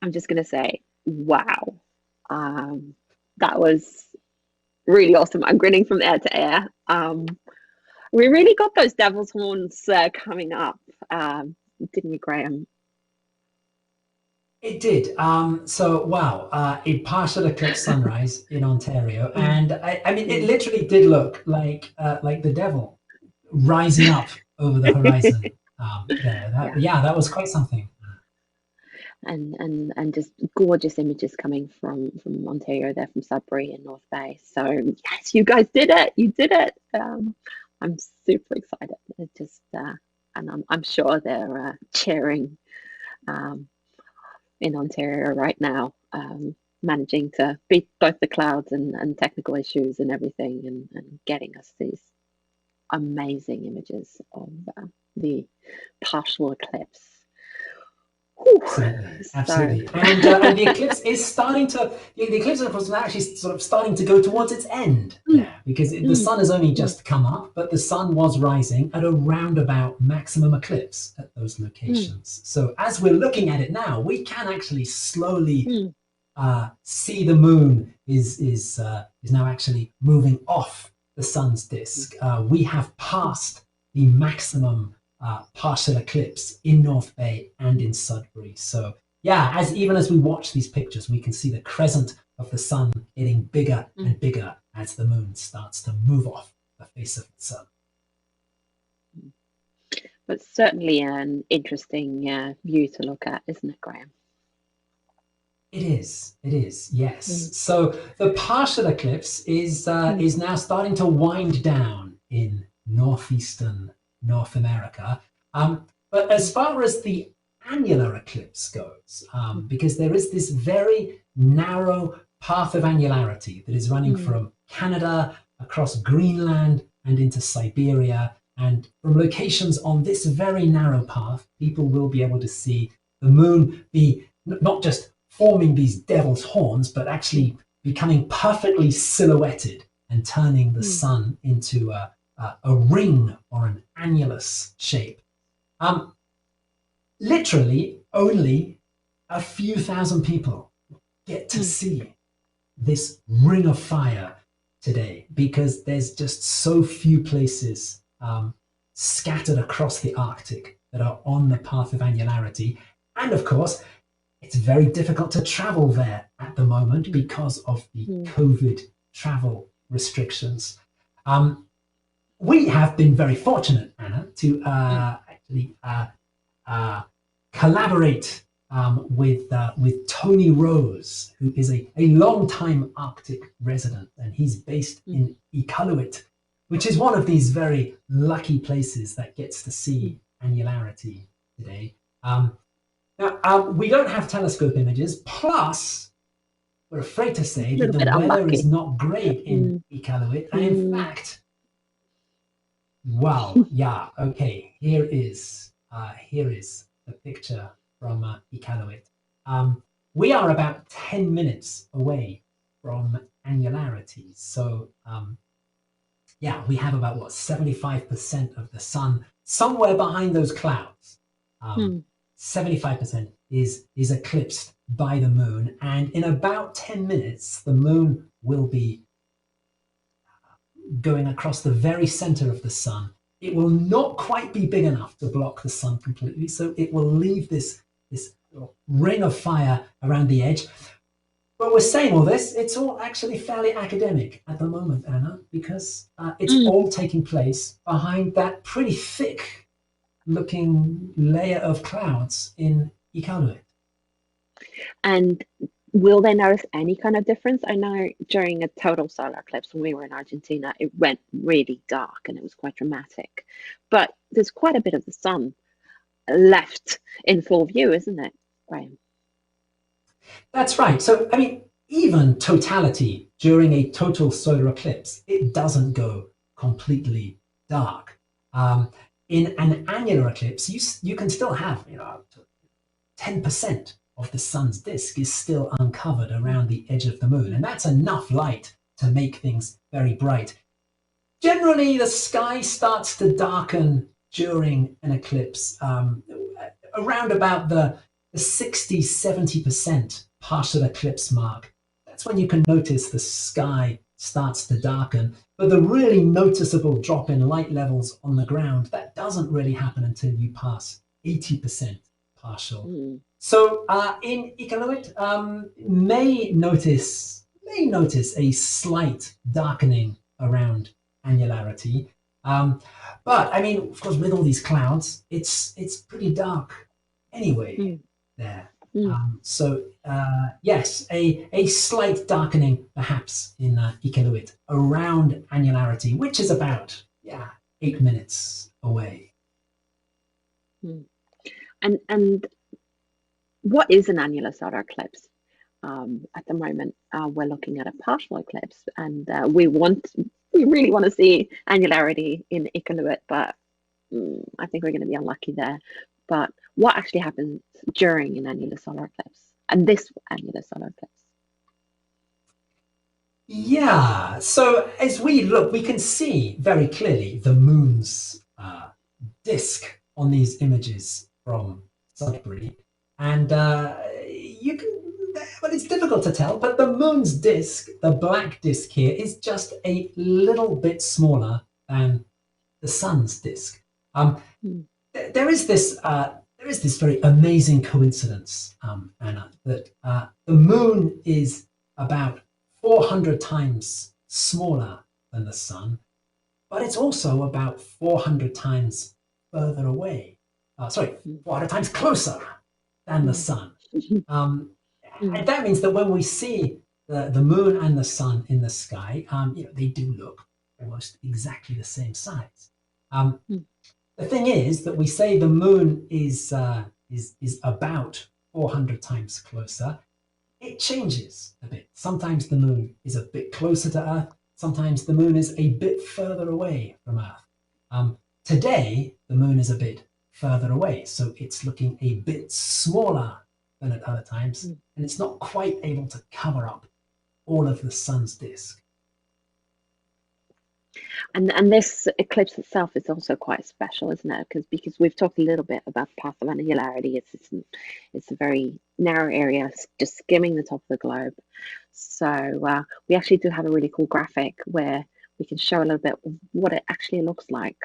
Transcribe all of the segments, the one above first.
I'm just going to say, wow. That was really awesome. I'm grinning from ear to ear. We really got those devil's horns coming up, didn't we, Graham? It did. So, wow, a partial eclipse sunrise in Ontario, Mm, and I mean, it mm. literally did look like the devil rising up over the horizon. There, Yeah, yeah, that was quite something. and just gorgeous images coming from Ontario there, from Sudbury and North Bay. So yes, you guys did it. You did it. I'm super excited. It just and I'm sure they're cheering um, in Ontario right now, managing to beat both the clouds and technical issues and everything, and getting us these amazing images of the partial eclipse. Whew. Absolutely, So, absolutely, and the eclipse is starting to. The eclipse, of course, is actually sort of starting to go towards its end mm, there, because the mm, sun has only mm, just come up, but the sun was rising at around about maximum eclipse at those mm, locations. So as we're looking at it now, we can actually slowly mm, see the moon is now actually moving off the sun's mm, disk. We have mm, passed the maximum partial eclipse in North Bay and in Sudbury. So yeah, as even as we watch these pictures, we can see the crescent of the sun getting bigger mm, and bigger as the moon starts to move off the face of the sun. mm. But certainly an interesting view to look at, isn't it, Graham? It is. It is. Yes. Mm, So the partial eclipse mm, is now starting to wind down in northeastern North America. But as mm, far as the annular eclipse goes, mm, because there is this very narrow path of annularity that is running mm, from Canada across Greenland and into Siberia. And from locations on this very narrow path, people will be able to see the moon be not just forming these devil's horns, but mm, actually becoming perfectly silhouetted and turning the mm, sun into a ring or an annulus shape. Um, Literally, only a few thousand people get to mm, see this ring of fire today, because there's just so few places scattered across the Arctic that are on the path of annularity. And of course, it's very difficult to travel there at the moment mm, because of the mm, COVID travel restrictions. Um, we have been very fortunate, Anna, to mm, actually uh, collaborate with Tony Rose, who is a long-time Arctic resident, and he's based mm, in Iqaluit, which is one of these very lucky places that gets to mm. see annularity today. Now, we don't have telescope images, plus we're afraid to A say that little the bit weather is unlucky. not great in Mm, Iqaluit. And in mm, fact, wow, yeah, okay, here is the picture from Iqaluit. We are about 10 minutes away from annularity. So yeah, we have about what 75% of the sun somewhere behind those clouds. Um, mm, 75% is eclipsed by the moon, and in about 10 minutes, the moon will be going across the very center of the sun. It will not quite be big enough to block the sun completely, so it will leave this ring of fire around the edge. But we're saying all this, it's all actually fairly academic at the moment, Anna, because it's mm. all taking place behind that pretty thick looking layer of clouds in Iqaluit. And will they notice any kind of difference? I know during a total solar eclipse when we were in Argentina, it went really dark and it was quite dramatic. But there's quite a bit of the sun left in full view, isn't it, Graham? That's right. So, I mean, even totality during a total solar eclipse, it doesn't go completely dark. Um, in an annular eclipse, you can still have 10% of the sun's disk is still uncovered around the edge of the moon, and that's enough light to make things very bright. Generally, the sky starts to darken during an eclipse around about the 60–70% partial eclipse mark, that's when you can notice the sky starts to darken. But the really noticeable drop in light levels on the ground, that doesn't really happen until you pass 80% partial. Mm. So in Iqaluit, may notice a slight darkening around annularity. But I mean, of course, with all these clouds, it's pretty dark anyway there. So yes, a slight darkening perhaps in Iqaluit around annularity, which is about 8 minutes away. And what is an annular solar eclipse? At the moment, we're looking at a partial eclipse, and we really want to see annularity in Iqaluit, but I think we're going to be unlucky there. But what actually happens during an annular solar eclipse, and this annular solar eclipse? Yeah, so as we look, we can see very clearly the moon's disk on these images from Sudbury, and you can, well, it's difficult to tell, but the moon's disk, the black disk here, is just a little bit smaller than the sun's disk. There is this very amazing coincidence, Anna, that the moon is about 400 times smaller than the sun, but it's also about 400 times further away. 400 times closer than the sun. And that means that when we see the moon and the sun in the sky, they do look almost exactly the same size. The thing is that we say the moon is about 400 times closer. It changes a bit. Sometimes the moon is a bit closer to Earth. Sometimes the moon is a bit further away from Earth. Today, the moon is a bit further away, so it's looking a bit smaller than at other times, and it's not quite able to cover up all of the sun's disk. And this eclipse itself is also quite special, isn't it? Because we've talked a little bit about the path of annularity. It's a very narrow area, just skimming the top of the globe. So we actually do have a really cool graphic where we can show a little bit of what it actually looks like,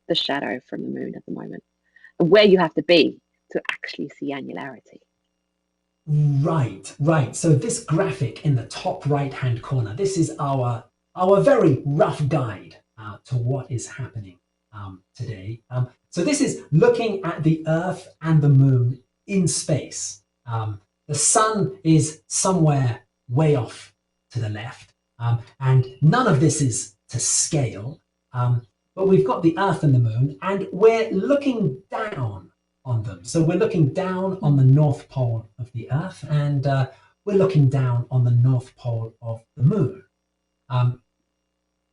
the shadow from the moon at the moment, and where you have to be to actually see annularity. Right. So this graphic in the top right-hand corner, this is our very rough guide to what is happening today. So this is looking at the Earth and the moon in space. The sun is somewhere way off to the left, and none of this is to scale, but we've got the Earth and the moon, and we're looking down on them. So we're looking down on the North Pole of the Earth, and we're looking down on the North Pole of the moon.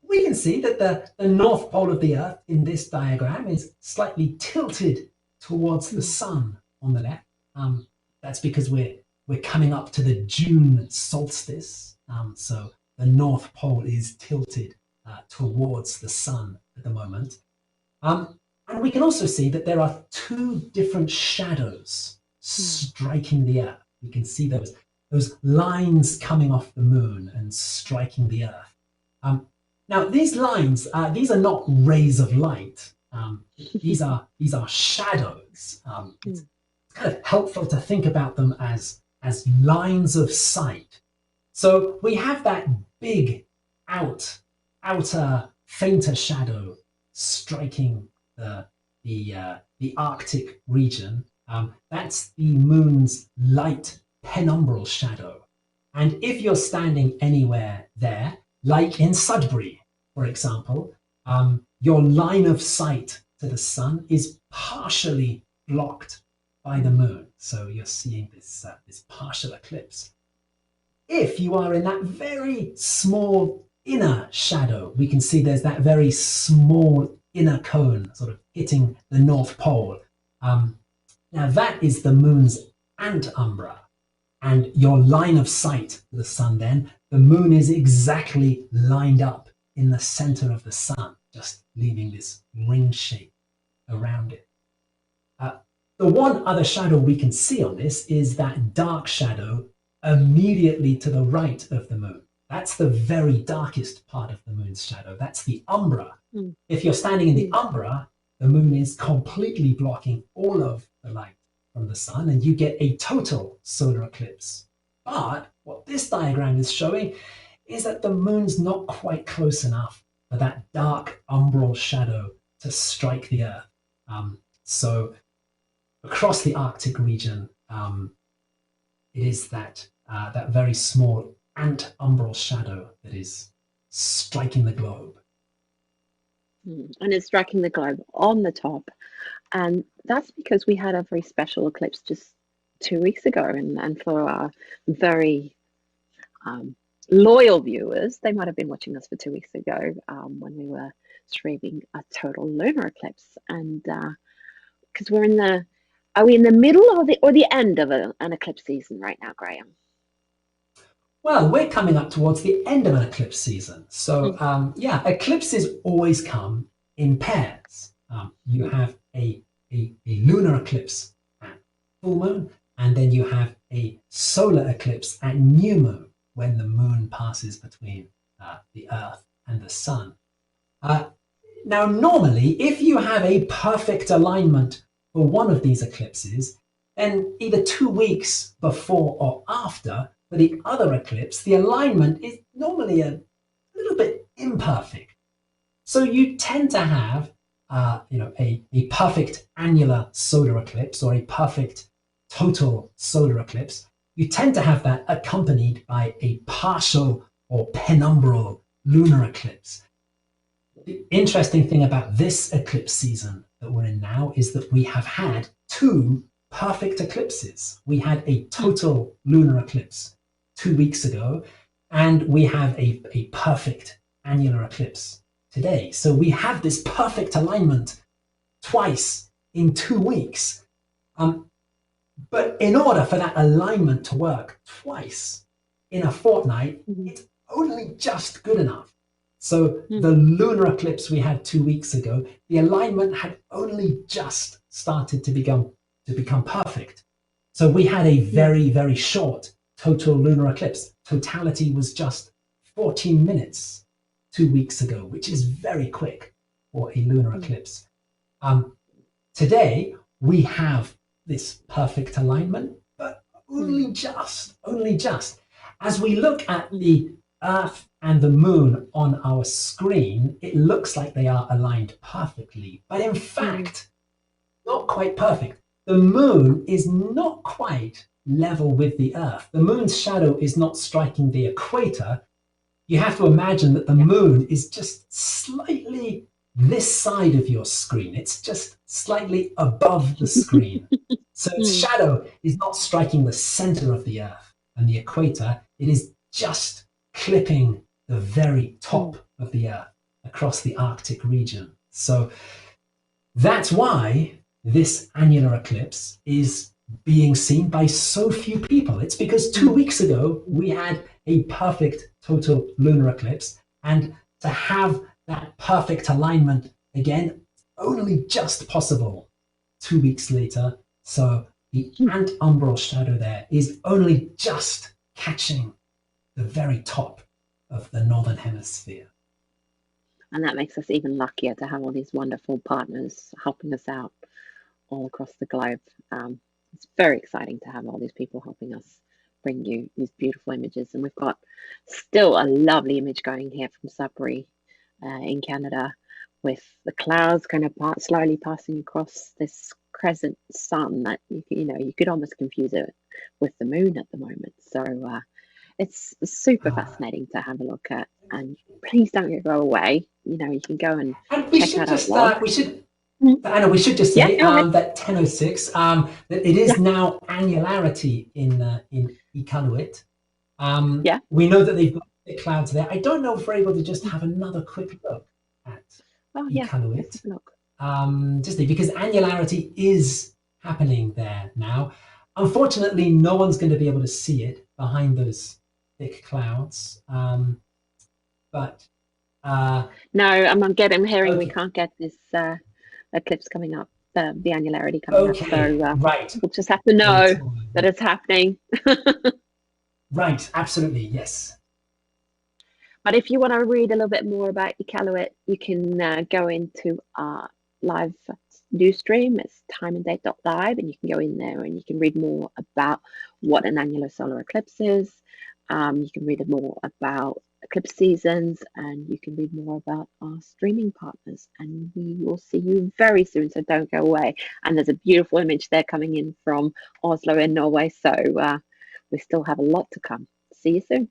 We can see that the North Pole of the Earth in this diagram is slightly tilted towards the sun on the left. That's because we're coming up to the June solstice. So the North Pole is tilted towards the sun at the moment. And we can also see that there are two different shadows striking the Earth. We can see those lines coming off the moon and striking the Earth. Now, these lines, these are not rays of light. These are shadows. It's kind of helpful to think about them as lines of sight. So we have that big outer, fainter shadow striking the Arctic region. That's the moon's light penumbral shadow. And if you're standing anywhere there, like in Sudbury, for example, your line of sight to the sun is partially blocked by the moon. So you're seeing this partial eclipse. If you are in that very small inner shadow, we can see there's that very small inner cone sort of hitting the North Pole. Now that is the moon's antumbra. And your line of sight to the sun then, the moon is exactly lined up in the center of the sun, just leaving this ring shape around it. The one other shadow we can see on this is that dark shadow immediately to the right of the moon. That's the very darkest part of the moon's shadow. That's the umbra. Mm. If you're standing in the Mm. umbra, the moon is completely blocking all of the light from the sun, and you get a total solar eclipse. But what this diagram is showing is that the moon's not quite close enough for that dark umbral shadow to strike the Earth. So across the Arctic region, it is that that very small ant-umbral shadow that is striking the globe. And it's striking the globe on the top. And that's because we had a very special eclipse just 2 weeks ago. And for our very loyal viewers, they might have been watching us for 2 weeks ago when we were streaming a total lunar eclipse. And because are we in the middle or the end of an eclipse season right now, Graham? Well, we're coming up towards the end of an eclipse season. So yeah, eclipses always come in pairs. You have a lunar eclipse at full moon, and then you have a solar eclipse at new moon when the moon passes between the Earth and the sun. Now, normally, if you have a perfect alignment for one of these eclipses, then either 2 weeks before or after, for the other eclipse, the alignment is normally a little bit imperfect. So you tend to have a perfect annular solar eclipse or a perfect total solar eclipse. You tend to have that accompanied by a partial or penumbral lunar eclipse. The interesting thing about this eclipse season that we're in now is that we have had two perfect eclipses. We had a total lunar eclipse 2 weeks ago, and we have a perfect annular eclipse today. So we have this perfect alignment twice in 2 weeks. But in order for that alignment to work twice in a fortnight, it's only just good enough. So the lunar eclipse we had 2 weeks ago, the alignment had only just started to become perfect. So we had a very, very short total lunar eclipse. Totality was just 14 minutes 2 weeks ago, which is very quick for a lunar eclipse. Today, we have this perfect alignment, but only just. As we look at the Earth and the moon on our screen, it looks like they are aligned perfectly, but in fact, not quite perfect. The moon is not quite level with the Earth. The moon's shadow is not striking the equator. You have to imagine that the moon is just slightly this side of your screen. It's just slightly above the screen. So its shadow is not striking the center of the Earth and the equator. It is just clipping the very top of the Earth across the Arctic region. So that's why this annular eclipse is being seen by so few people. It's because 2 weeks ago we had a perfect total lunar eclipse, and to have that perfect alignment again, only just possible 2 weeks later. So the ant-umbral shadow there is only just catching the very top of the northern hemisphere. And that makes us even luckier to have all these wonderful partners helping us out all across the globe. It's very exciting to have all these people helping us bring you these beautiful images. And we've got still a lovely image going here from Sudbury in Canada, with the clouds kind of slowly passing across this crescent sun that you could almost confuse it with the moon at the moment. So it's super fascinating to have a look at. And please don't go away. You can go and check out our blog. Anna, we should just say that 10:06, that it is now Annularity in Iqaluit. We know that they've got the clouds there. I don't know if we're able to just have another quick look at Iqaluit. Just because Annularity is happening there now. Unfortunately, no one's going to be able to see it behind those thick clouds. No, I'm hearing we can't get this eclipse coming up the annularity coming up. Okay, So right. we'll just have to know that it's happening. Right, absolutely, yes. But if you want to read a little bit more about Iqaluit, you can go into our live news stream. It's timeanddate.live, and you can go in there and you can read more about what an annular solar eclipse is. You can read more about eclipse seasons, and you can read more about our streaming partners. And we will see you very soon, so don't go away. And there's a beautiful image there coming in from Oslo in Norway. So we still have a lot to come. See you soon.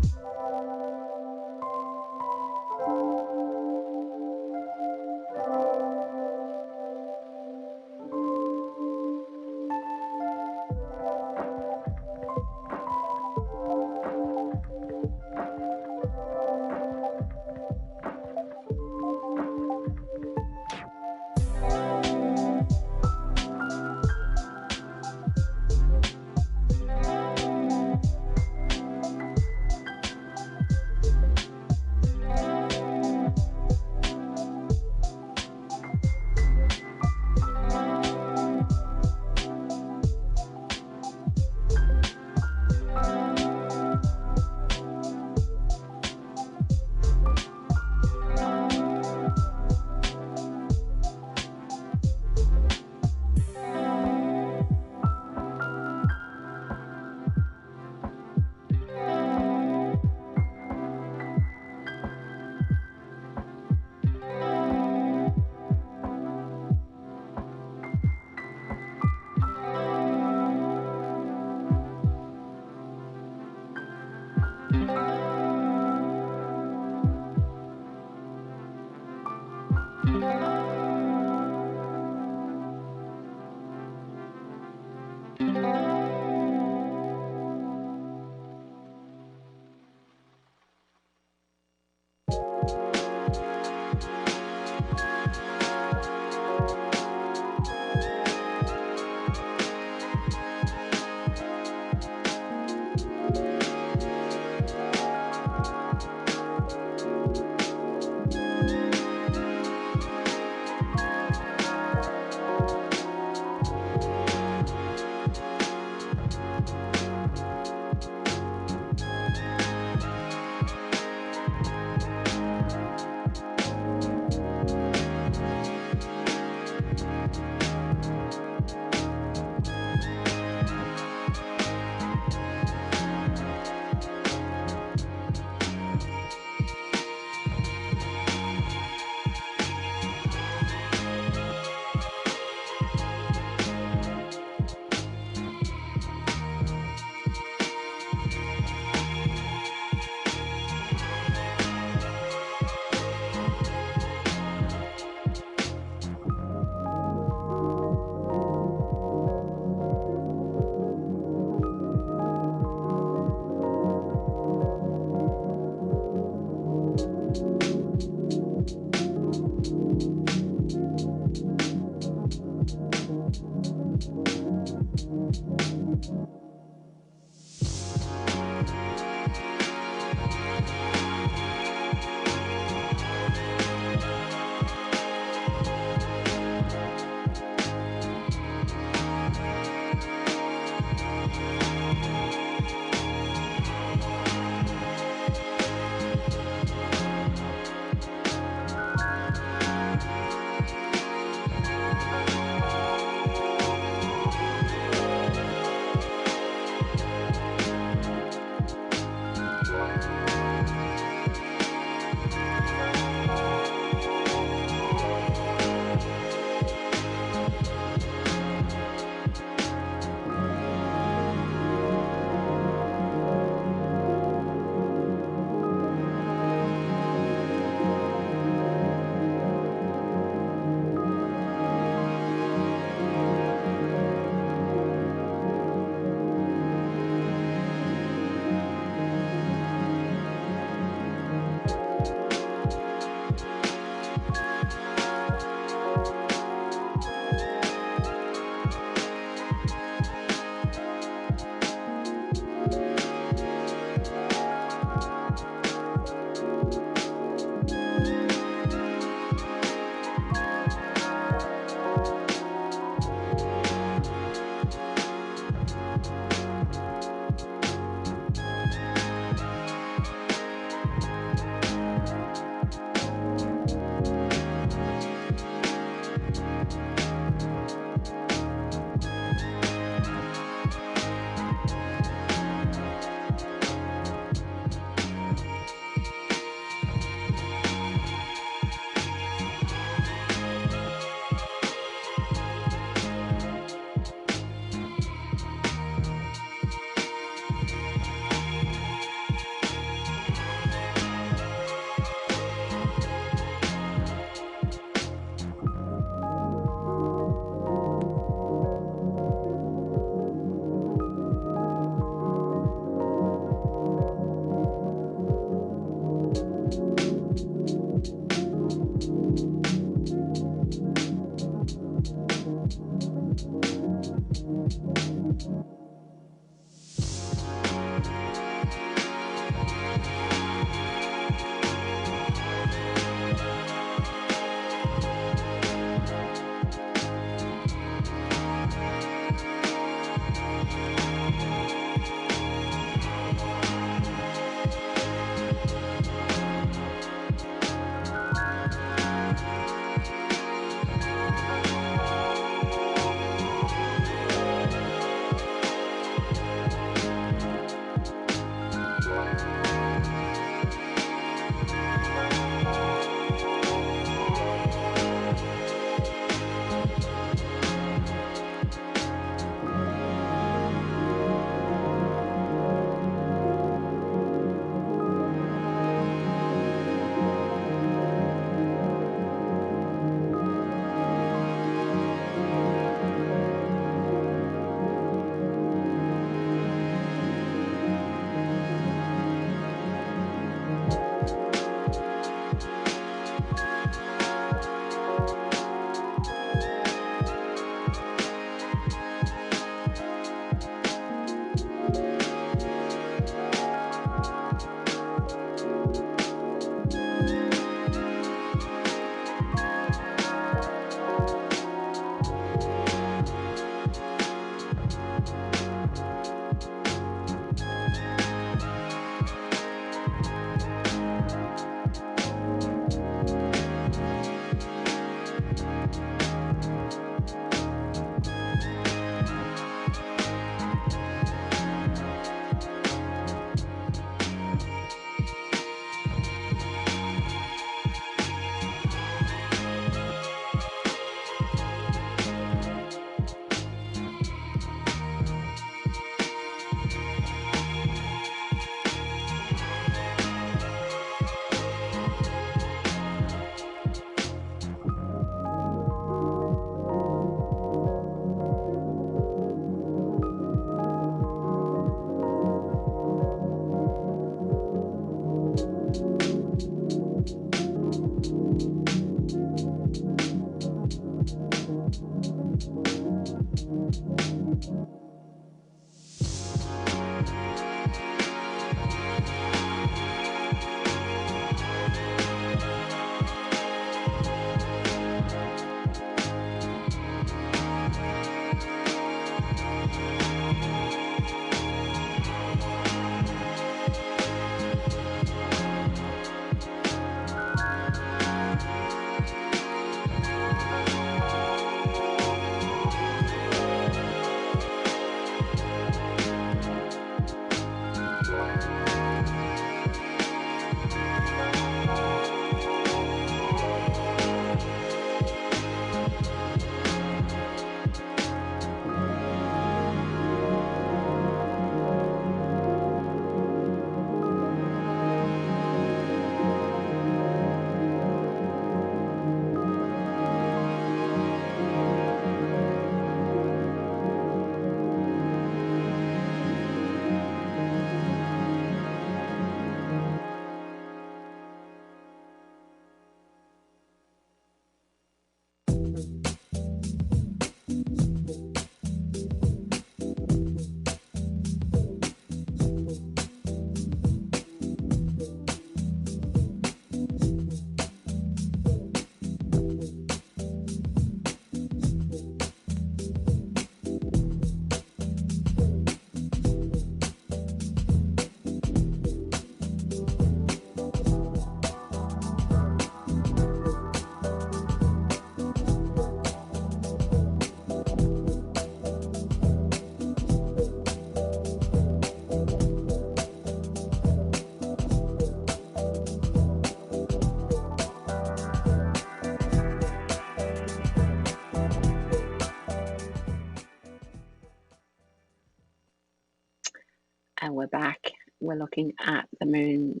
and we're back. We're looking at the moon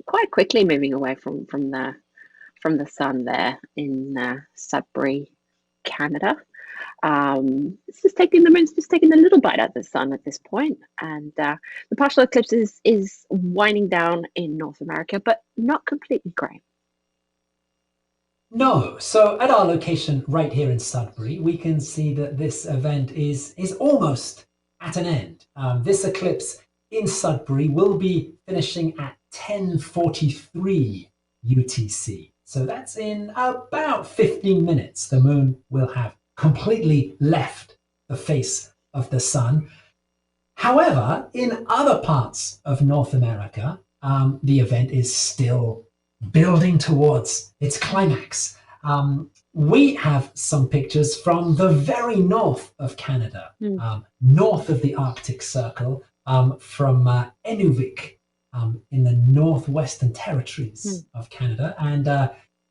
quite quickly moving away from the sun there in Sudbury, Canada. The moon's just taking a little bite out of the sun at this point, and the partial eclipse is winding down in North America, but not completely, Graham. No, so at our location right here in Sudbury, we can see that this event is almost at an end. This eclipse in Sudbury will be finishing at 10:43 UTC. So that's in about 15 minutes. The moon will have completely left the face of the sun. However, in other parts of North America, the event is still building towards its climax. We have some pictures from the very north of Canada, north of the Arctic Circle, from Inuvik in the northwestern territories of Canada. And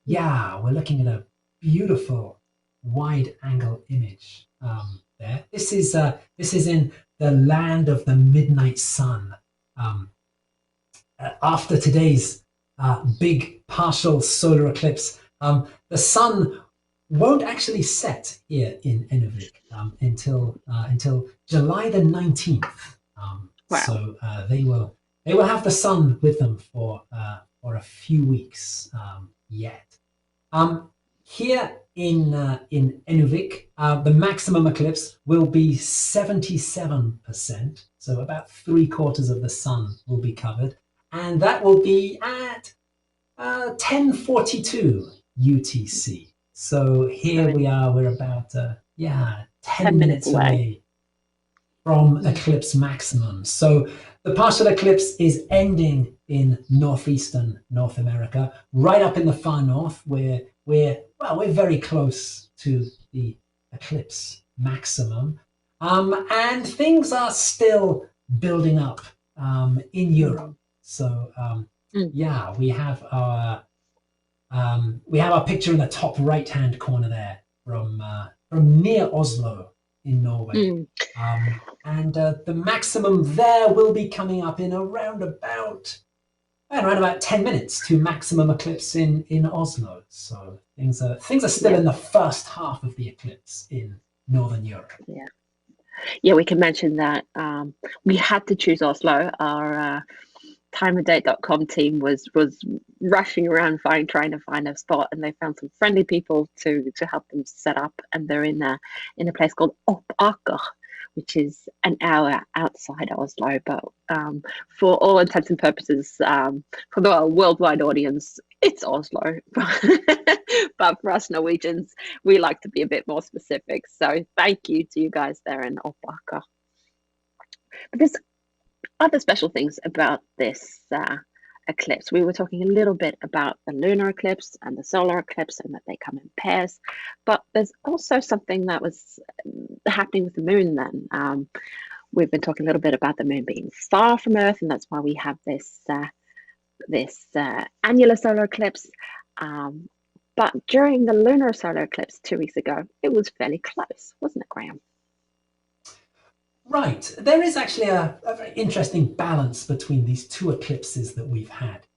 yeah, we're looking at a beautiful wide angle image there. This is in the land of the midnight sun. After today's big partial solar eclipse, the sun won't actually set here in Inuvik until July the 19th. Wow. So they will have the sun with them for a few weeks yet. Here in Inuvik, the maximum eclipse will be 77%, so about 3/4 of the sun will be covered, and that will be at 10:42 UTC. So here we are, we're about 10 minutes away from eclipse maximum. So the partial eclipse is ending in northeastern North America, right up in the far north, where we're very close to the eclipse maximum. And things are still building up in Europe. So yeah, we have our picture in the top right-hand corner there from near Oslo in Norway. And the maximum there will be coming up in around about 10 minutes to maximum eclipse in Oslo. So things are still in the first half of the eclipse in Northern Europe. Yeah, we can mention that we had to choose Oslo. Our timeanddate.com team was rushing around trying to find a spot, and they found some friendly people to help them set up, and they're in a place called Oppaker, which is an hour outside Oslo, but for all intents and purposes, for the worldwide audience, it's Oslo. But for us Norwegians, we like to be a bit more specific. So thank you to you guys there in Oppaker. But there's other special things about this eclipse. We were talking a little bit about the lunar eclipse and the solar eclipse, and that they come in pairs. But there's also something that was happening with the moon then. We've been talking a little bit about the moon being far from Earth, and that's why we have this annular solar eclipse. But during the lunar solar eclipse 2 weeks ago, it was fairly close, wasn't it, Graham? Right. There is actually a very interesting balance between these two eclipses that we've had.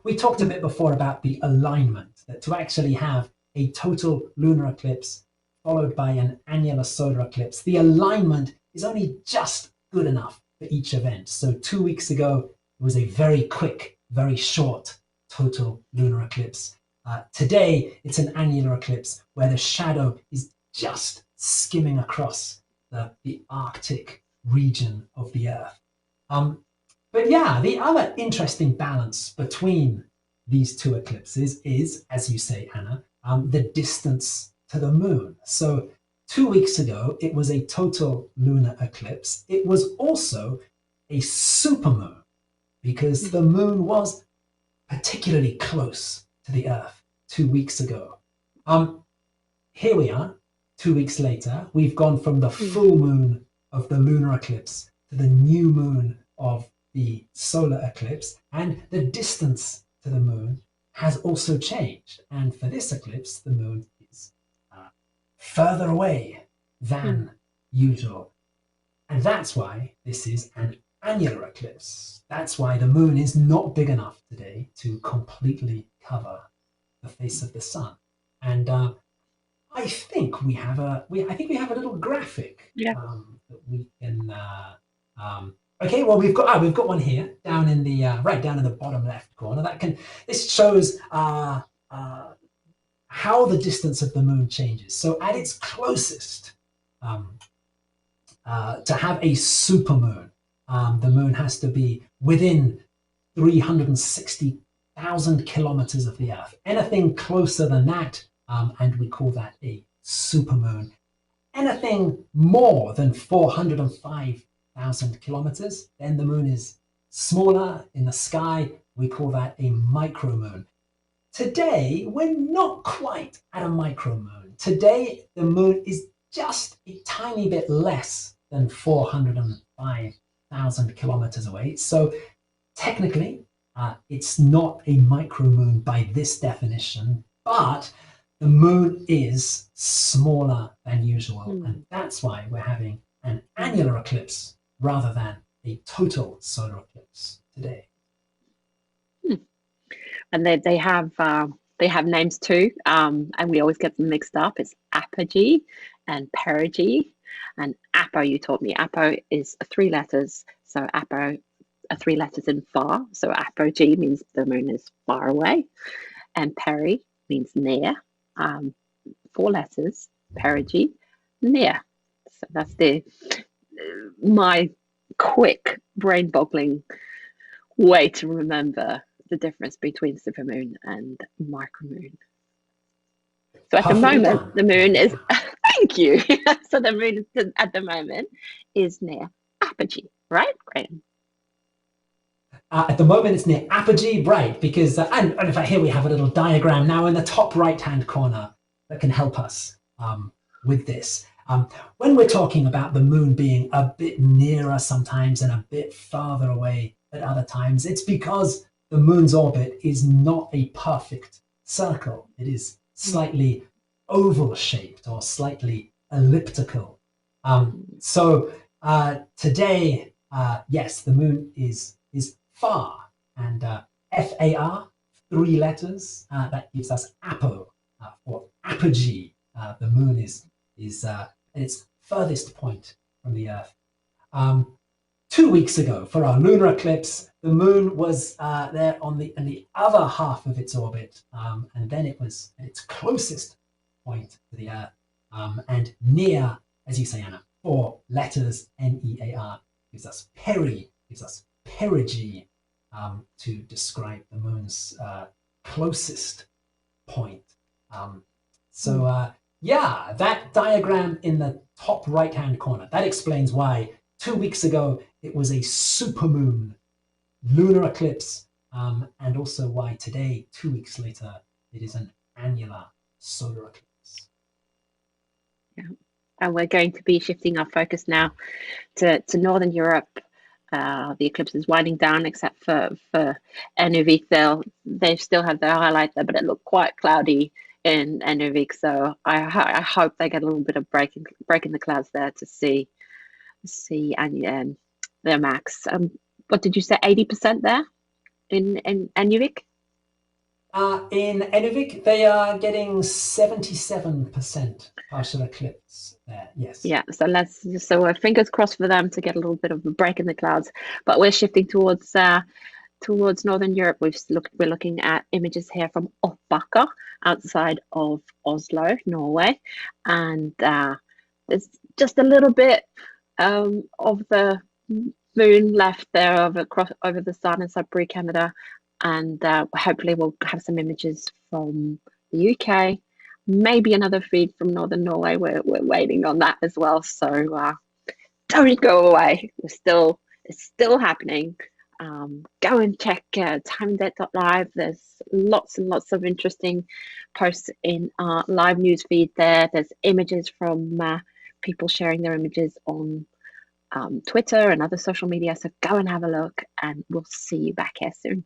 We talked a bit before about the alignment, that to actually have a total lunar eclipse followed by an annular solar eclipse, the alignment is only just good enough for each event. So 2 weeks ago, it was a very quick, very short total lunar eclipse. Today, it's an annular eclipse where the shadow is just skimming across the Arctic region of the Earth. But yeah, the other interesting balance between these two eclipses is, as you say, Anna, the distance to the moon. So 2 weeks ago, it was a total lunar eclipse. It was also a supermoon because the moon was particularly close to the Earth 2 weeks ago. Here we are. 2 weeks later, we've gone from the full moon of the lunar eclipse to the new moon of the solar eclipse, and the distance to the moon has also changed. And for this eclipse, the moon is further away than usual. And that's why this is an annular eclipse. That's why the moon is not big enough today to completely cover the face of the sun. And I think we have a little graphic Yeah. that we can. Okay, well we've got one here down in the right down in the bottom left corner. This shows how the distance of the moon changes. So at its closest, to have a supermoon, the moon has to be within 360,000 kilometers of the Earth. Anything closer than that, and we call that a supermoon. Anything more than 405,000 kilometers, then the moon is smaller in the sky. We call that a micromoon. Today, we're not quite at a micromoon. Today, the moon is just a tiny bit less than 405,000 kilometers away. So technically, it's not a micromoon by this definition, but the moon is smaller than usual. And that's why we're having an annular eclipse rather than a total solar eclipse today. And they have names too, and we always get them mixed up. It's apogee and perigee. And apo, you taught me, apo is 3 letters. So apo are 3 letters in far. So apogee means the moon is far away. And peri means near. 4 letters, perigee, near. So that's my quick brain-boggling way to remember the difference between supermoon and micromoon. So at the moment, the moon is, thank you. So the moon at the moment is near apogee, right, Graham? At the moment, it's near apogee, right? Because, and in fact, here we have a little diagram now in the top right-hand corner that can help us with this. When we're talking about the moon being a bit nearer sometimes and a bit farther away at other times, it's because the moon's orbit is not a perfect circle. It is slightly oval shaped or slightly elliptical. So today, yes, the moon is far, and FAR, 3 letters, that gives us apo or apogee. The moon is at its furthest point from the Earth. 2 weeks ago, for our lunar eclipse, the moon was there in the other half of its orbit, and then it was at its closest point to the Earth, and near, as you say, Anna, 4 letters, NEAR, gives us peri, gives us perigee, to describe the moon's closest point. Yeah, that diagram in the top right-hand corner, that explains why 2 weeks ago it was a supermoon lunar eclipse, and also why today, 2 weeks later, it is an annular solar eclipse. Yeah, and we're going to be shifting our focus now to Northern Europe. The eclipse is winding down, except for Nuvik. They still have their highlight there, but it looked quite cloudy in Nuvik. So I hope they get a little bit of break in the clouds there to see their max. What did you say? 80% there in Nuvik? In Nuvik, they are getting 77% partial eclipse there. Yes. Yeah. So we're fingers crossed for them to get a little bit of a break in the clouds. But we're shifting towards Northern Europe. We're looking at images here from Oppaka, outside of Oslo, Norway, and there's just a little bit of the moon left there over the sun in Sudbury, Canada, and hopefully we'll have some images from the UK, maybe another feed from Northern Norway. We're waiting on that as well. So don't go away. It's still happening. Go and check timeanddebt.live. There's lots and lots of interesting posts in our live news feed there. There's images from people sharing their images on Twitter and other social media. So go and have a look, and we'll see you back here soon.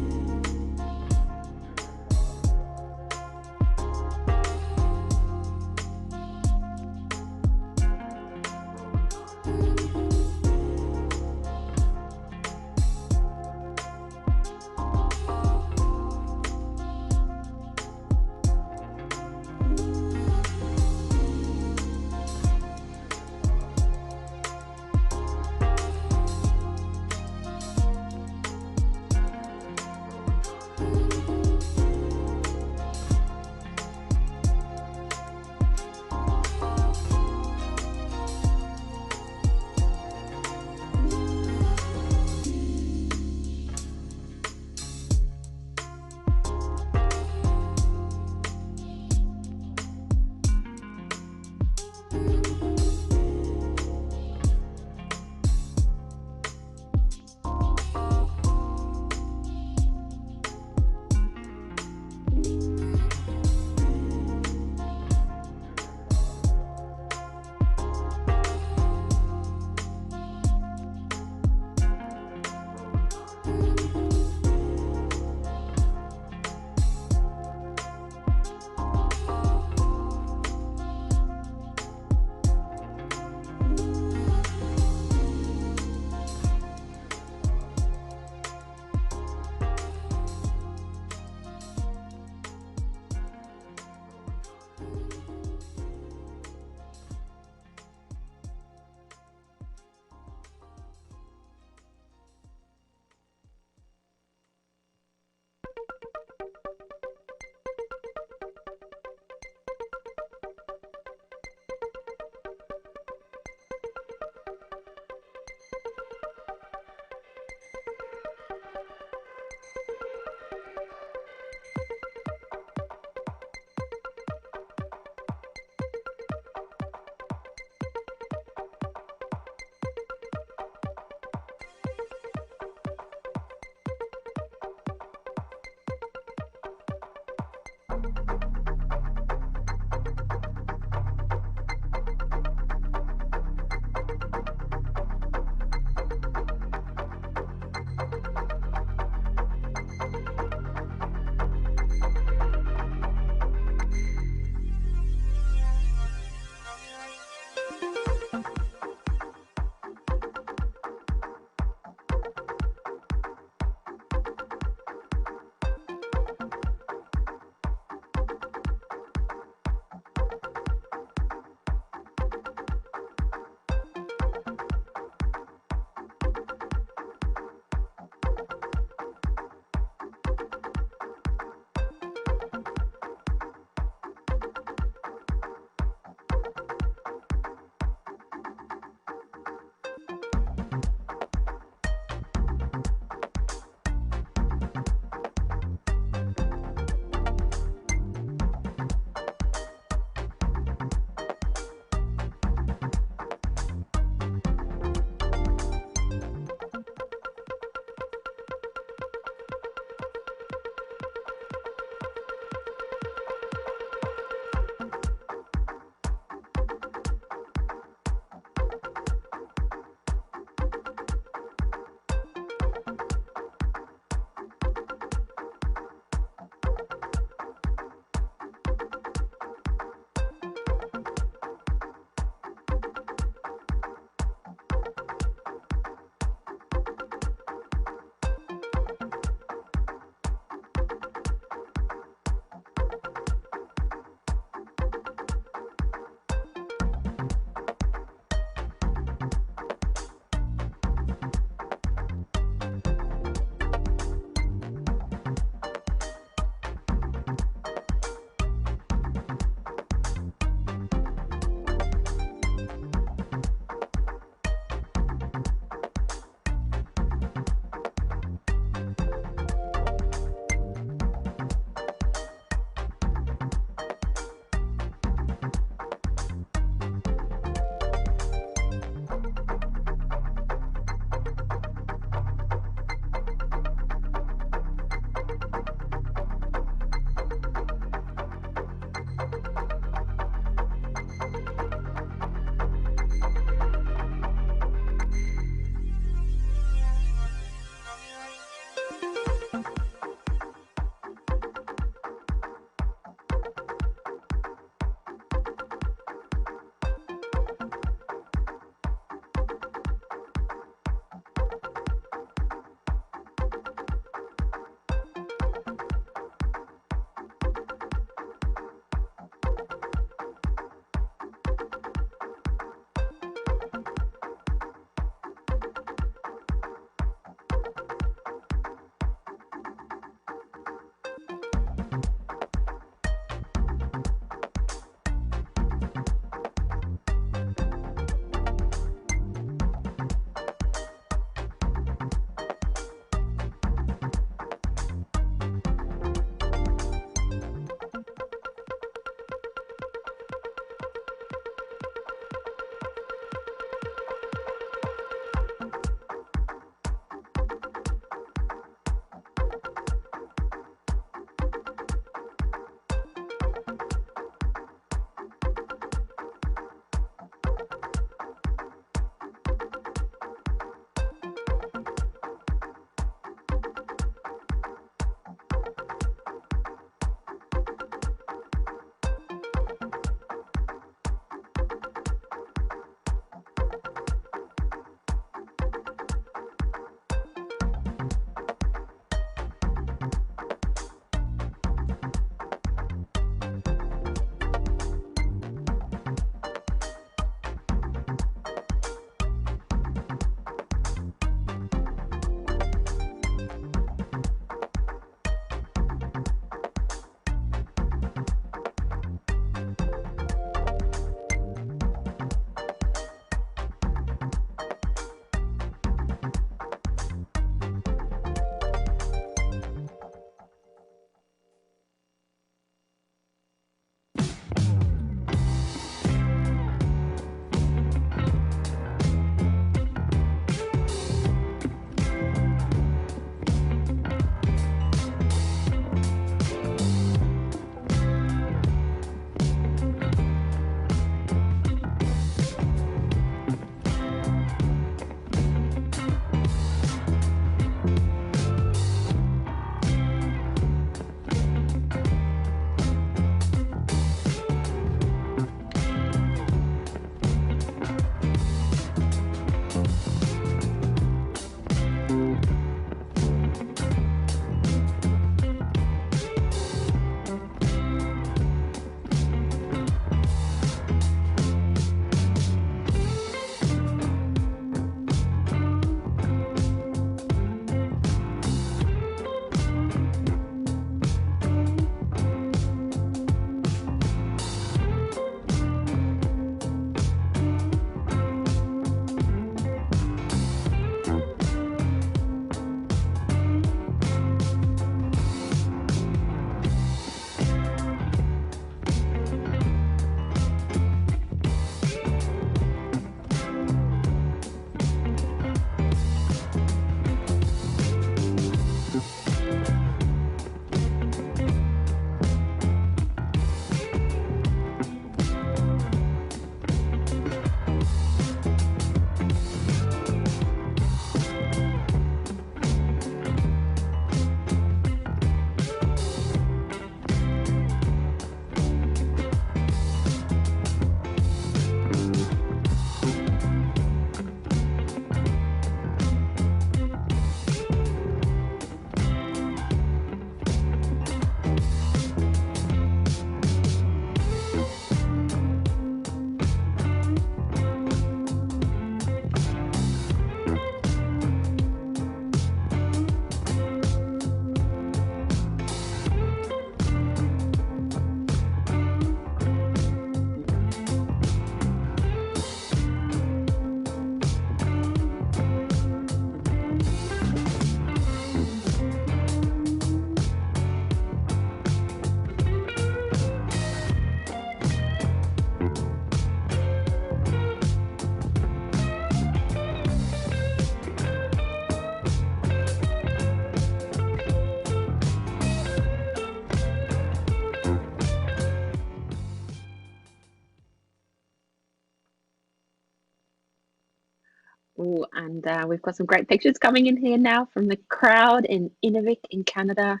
Oh, and we've got some great pictures coming in here now from the crowd in Inuvik in Canada.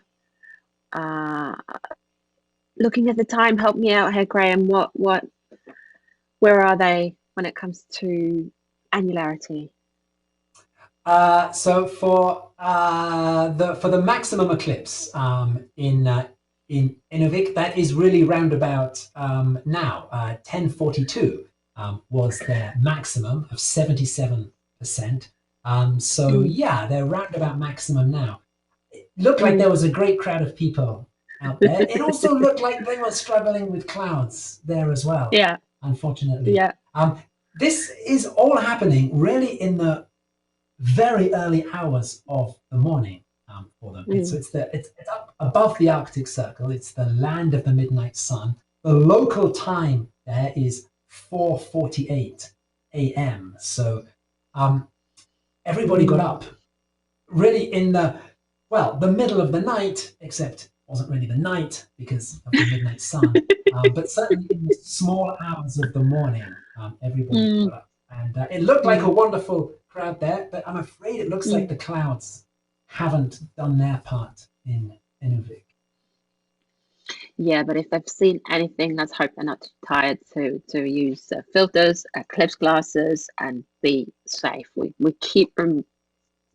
Looking at the time, help me out here, Graham. Where are they when it comes to annularity? So for the maximum eclipse in Inuvik, that is really round about now. 1042 was their maximum of 77%. So yeah, they're round about maximum now. It looked like there was a great crowd of people out there. It also looked like they were struggling with clouds there as well. Yeah, Unfortunately. yeah. This is all happening really in the very early hours of the morning for them. So it's up above the Arctic Circle. It's the land of the midnight sun. The local time there is 4:48 a.m. So everybody got up really in the middle of the night, except it wasn't really the night because of the midnight sun. But certainly in the small hours of the morning, everybody got up. And it looked like a wonderful crowd there, but I'm afraid it looks like the clouds haven't done their part in Inuvik. Yeah, but if they've seen anything, let's hope they're not too tired to use filters, eclipse glasses, and be safe. We keep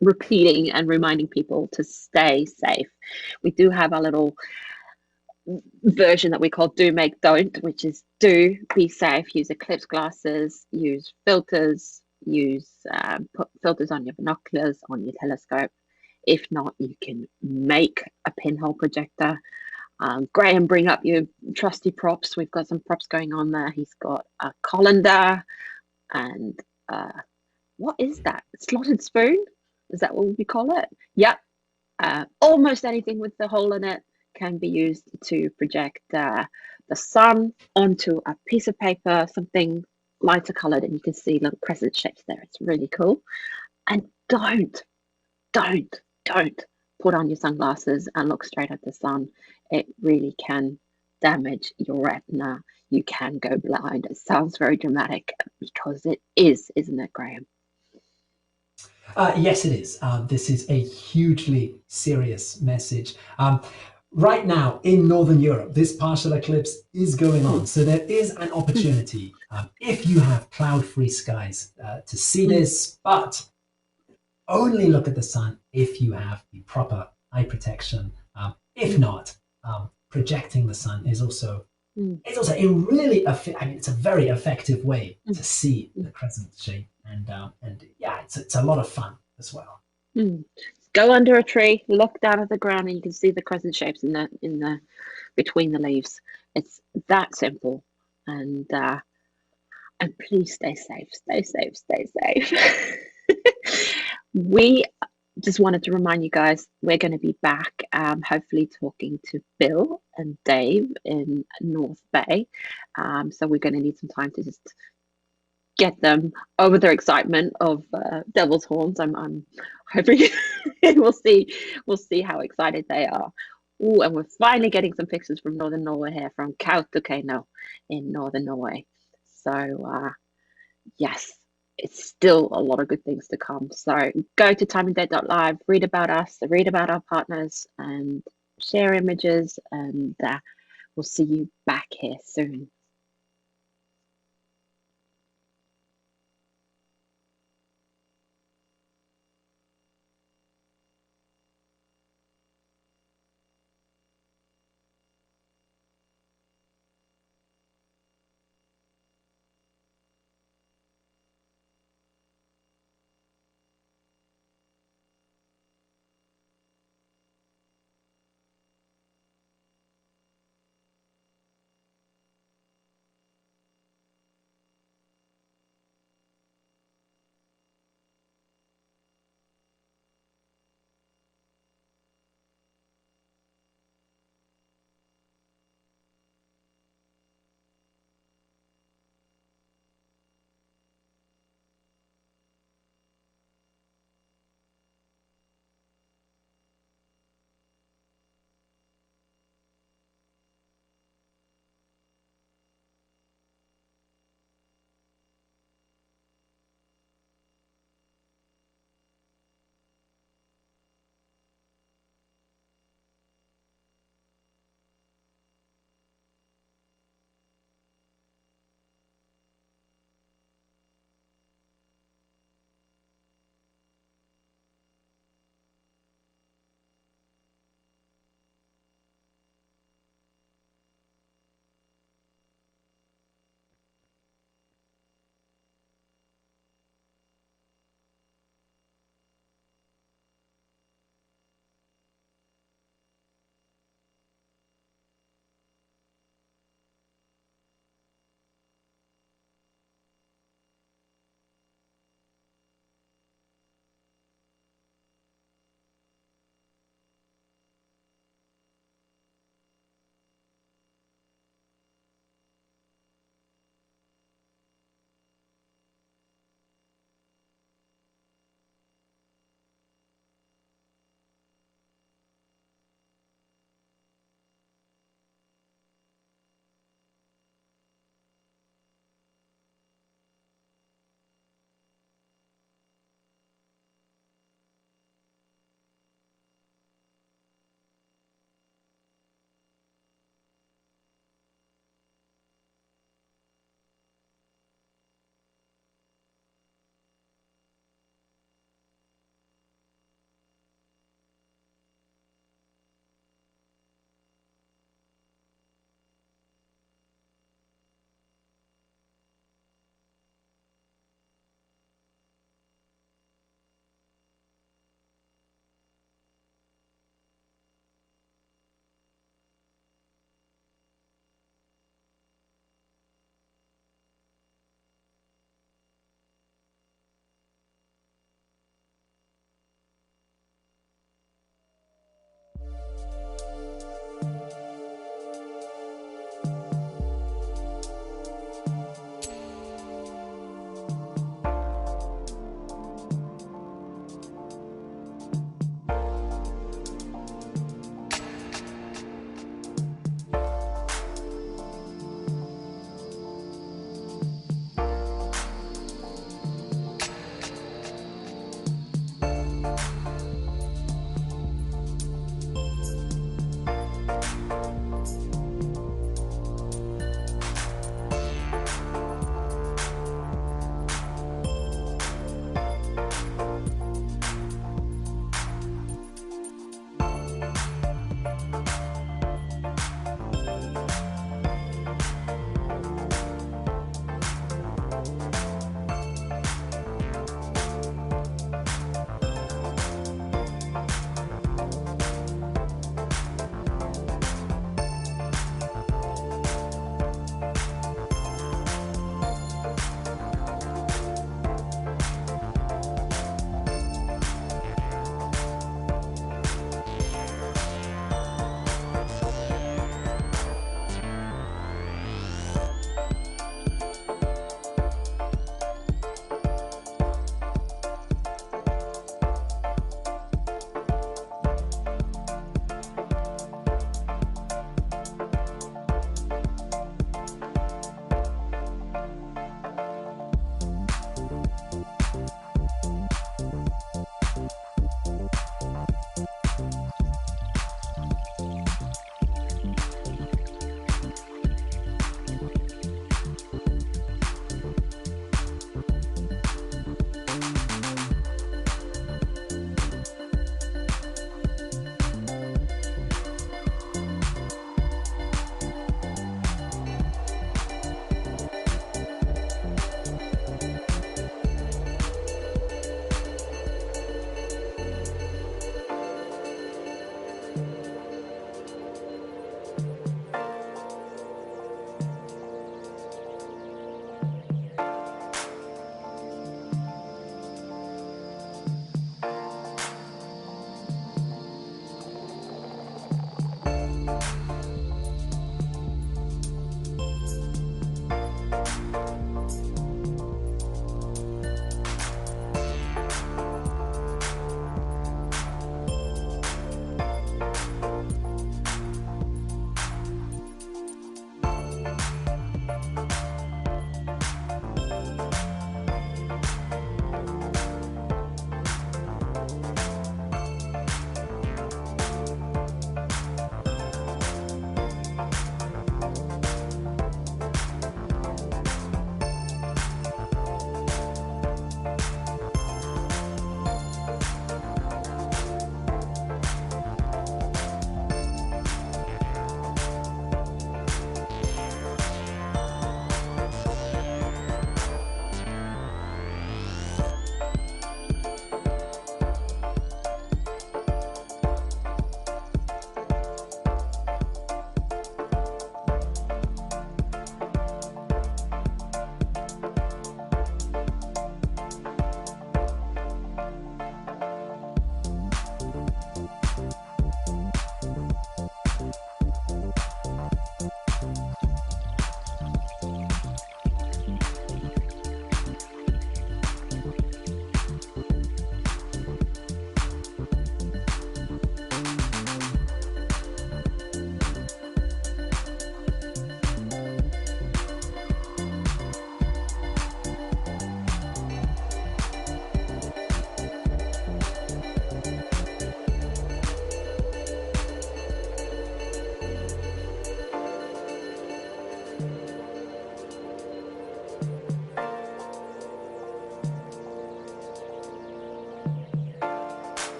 repeating and reminding people to stay safe. We do have a little version that we call do make don't, which is do be safe, use eclipse glasses, use filters, put filters on your binoculars, on your telescope. If not, you can make a pinhole projector. Graham, bring up your trusty props. We've got some props going on there. He's got a colander and what is that? Slotted spoon? Is that what we call it? Yep. Almost anything with the hole in it can be used to project the sun onto a piece of paper, something lighter colored, and you can see little crescent shapes there. It's really cool. And don't put on your sunglasses and look straight at the sun. It really can damage your retina. You can go blind. It sounds very dramatic because it is, isn't it, Graham? Yes, it is. This is a hugely serious message. Right now in Northern Europe, this partial eclipse is going on. So there is an opportunity if you have cloud-free skies to see this, but only look at the sun if you have the proper eye protection. If not, projecting the sun is also it's also a really it's a very effective way to see the crescent shape, and yeah, it's a lot of fun as well. Go under a tree, look down at the ground, and you can see the crescent shapes in the between the leaves. It's that simple, and please stay safe, stay safe, stay safe. We just wanted to remind you guys we're going to be back, hopefully talking to Bill and Dave in North Bay. So we're going to need some time to just get them over their excitement of Devil's Horns. I'm hoping we'll see how excited they are. Oh, and we're finally getting some pictures from Northern Norway here, from Kautokeino in Northern Norway. So yes, it's still a lot of good things to come. So go to timeanddate.live, read about us, read about our partners, and share images, and we'll see you back here soon.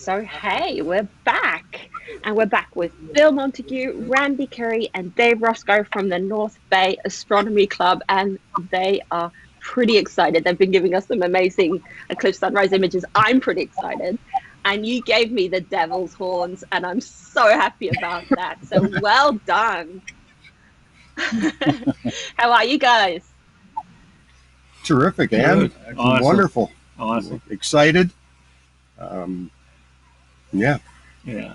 So, hey, we're back. And we're back with Bill Montague, Randy Curry, and Dave Roscoe from the North Bay Astronomy Club. And they are pretty excited. They've been giving us some amazing eclipse sunrise images. I'm pretty excited. And you gave me the devil's horns, and I'm so happy about that. So, well done. How are you guys? Terrific, Anne. Awesome. Wonderful. Awesome. Excited. Yeah. Yeah.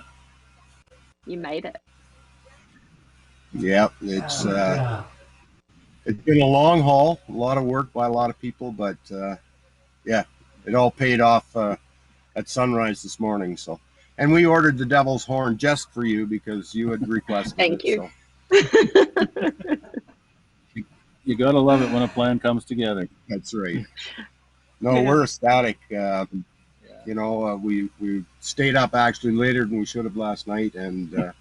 You made it. Yeah. It's been a long haul, a lot of work by a lot of people, but yeah, it all paid off at sunrise this morning. So, and we ordered the devil's horn just for you because you had requested Thank it. you. So. You gotta love it when a plan comes together. That's right. No, we're ecstatic. You know, we stayed up actually later than we should have last night, and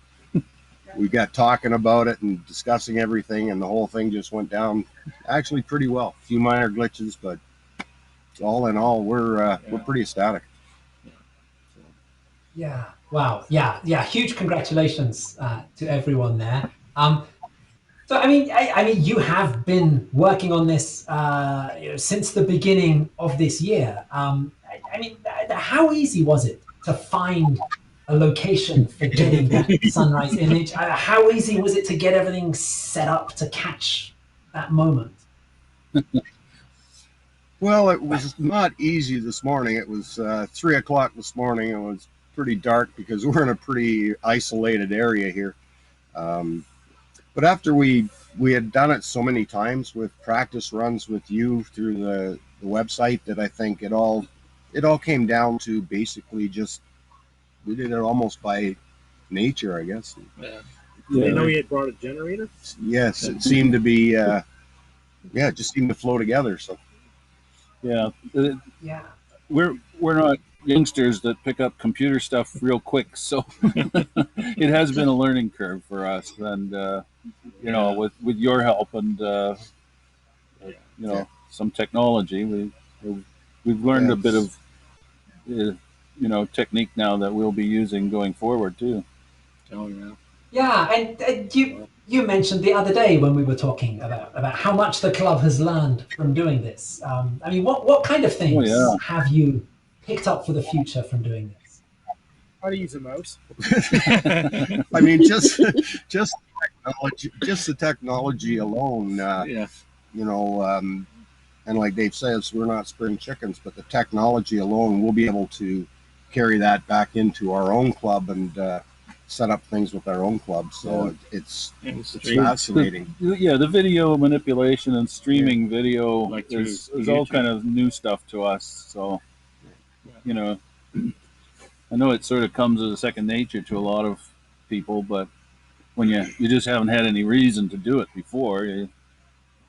we got talking about it and discussing everything, and the whole thing just went down actually pretty well. A few minor glitches, but all in all, we're pretty ecstatic. Yeah. Wow. Yeah. Yeah. Huge congratulations to everyone there. So I mean, you have been working on this since the beginning of this year. I mean, how easy was it to find a location for getting that sunrise image? How easy was it to get everything set up to catch that moment? Well, it was not easy this morning. It was 3 o'clock this morning. It was pretty dark because we're in a pretty isolated area here. But after we had done it so many times with practice runs with you through the website that I think it all came down to basically just we did it almost by nature, I guess. Yeah. You know, he had brought a generator. Yes, it seemed to be. It just seemed to flow together. So Yeah. Yeah. We're not youngsters that pick up computer stuff real quick, so it has been a learning curve for us, and you know, with your help and you know, some technology, we've learned a bit of you know, technique now that we'll be using going forward too. Oh yeah. Yeah, and you mentioned the other day when we were talking about how much the club has learned from doing this. I mean, what kind of things have you picked up for the future from doing this? How to use a mouse. I mean, just the technology alone. You know, and like Dave says, we're not spring chickens, but the technology alone, we'll be able to carry that back into our own club and set up things with our own club. So it's fascinating. The video manipulation and streaming video is all kind of new stuff to us. So, you know, I know it sort of comes as a second nature to a lot of people, but when you just haven't had any reason to do it before, and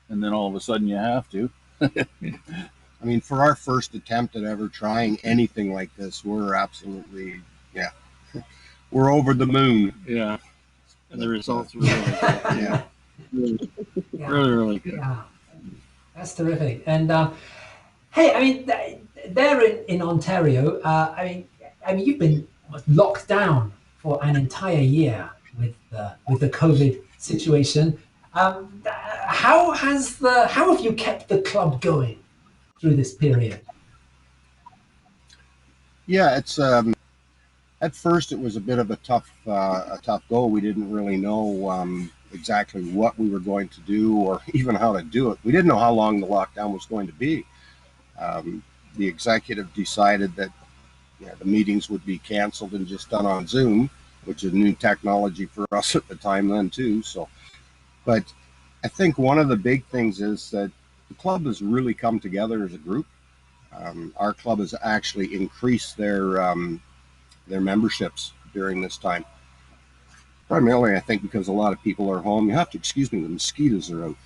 then all of a sudden you have to. I mean, for our first attempt at ever trying anything like this, we're absolutely, we're over the moon. Yeah. And the results were really good. Really good. Yeah. That's terrific. And hey, I mean, there in Ontario, I mean, you've been locked down for an entire year with the COVID situation. How have you kept the club going through this period? Yeah, it's at first it was a bit of a tough go. We didn't really know exactly what we were going to do or even how to do it. We didn't know how long the lockdown was going to be. The executive decided that the meetings would be canceled and just done on Zoom, which is new technology for us at the time then too. So, but I think one of the big things is that the club has really come together as a group. Our club has actually increased their memberships during this time. Primarily, I think because a lot of people are home. You have to excuse me, the mosquitoes are out.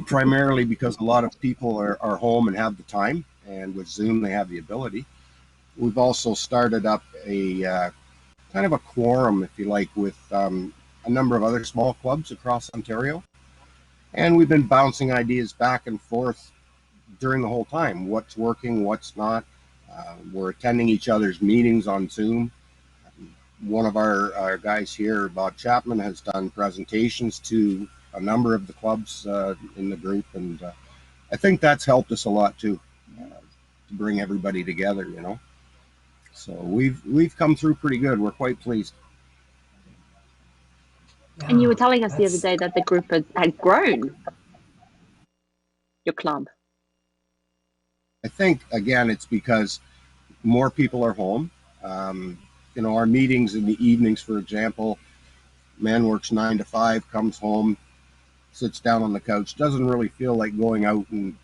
Primarily because a lot of people are home and have the time, and with Zoom they have the ability. We've also started up a kind of a quorum, if you like, with a number of other small clubs across Ontario. And we've been bouncing ideas back and forth during the whole time. What's working, what's not. We're attending each other's meetings on Zoom. One of our guys here, Bob Chapman, has done presentations to a number of the clubs in the group, and I think that's helped us a lot too, to bring everybody together, you know. So we've come through pretty good. We're quite pleased. And you were telling us the other day that the group had grown, your club. I think, again, it's because more people are home. You know, our meetings in the evenings, for example, man works 9 to 5, comes home, sits down on the couch, doesn't really feel like going out and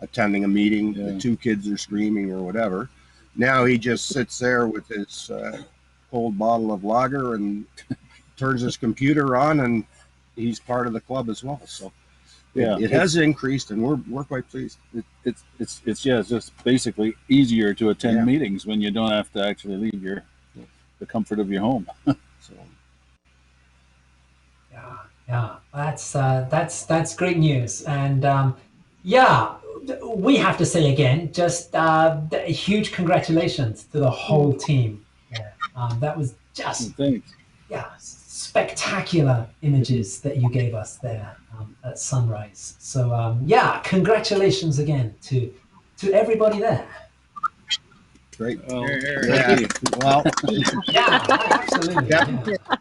attending a meeting. Yeah. The 2 kids are screaming or whatever. Now he just sits there with his cold bottle of lager and turns his computer on, and he's part of the club as well. So yeah, it has increased, and we're quite pleased. It's just basically easier to attend meetings when you don't have to actually leave the comfort of your home. So yeah, that's great news. And yeah, we have to say again, just huge congratulations to the whole team. Yeah, that was just spectacular images that you gave us there at sunrise. So yeah, congratulations again to everybody there. Great. Well, absolutely.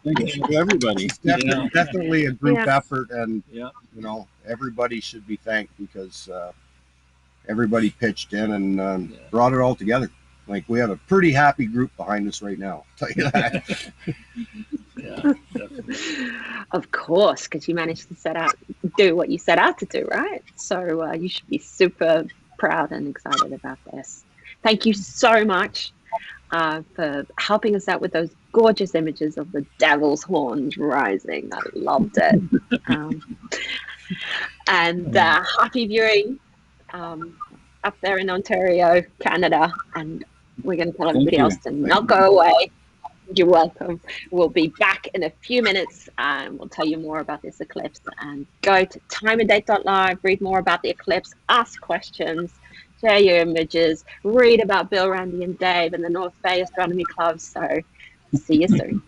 Thank you to everybody. It's definitely a group effort, and you know, everybody should be thanked because everybody pitched in and brought it all together. Like, we have a pretty happy group behind us right now, I'll tell you that. Of course, because you managed to do what you set out to do, right? So you should be super proud and excited about this. Thank you so much for helping us out with those gorgeous images of the devil's horns rising. I loved it. And happy viewing up there in Ontario, Canada. And we're going to tell everybody else to not go away. You're welcome. We'll be back in a few minutes and we'll tell you more about this eclipse. And go to timeanddate.live, read more about the eclipse, ask questions, share your images, read about Bill, Randy, and Dave and the North Bay Astronomy Club. So see you soon.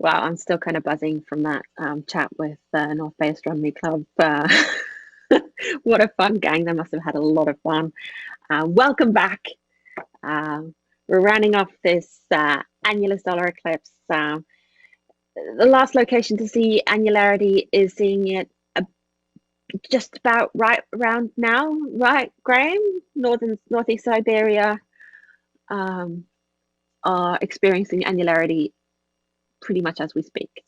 Wow, I'm still kind of buzzing from that chat with North Bay Astronomy Club. What a fun gang. They must have had a lot of fun. Welcome back. We're rounding off this annular solar eclipse. The last location to see annularity is seeing it just about right around now, right, Graham? Northeast Siberia are experiencing annularity pretty much as we speak.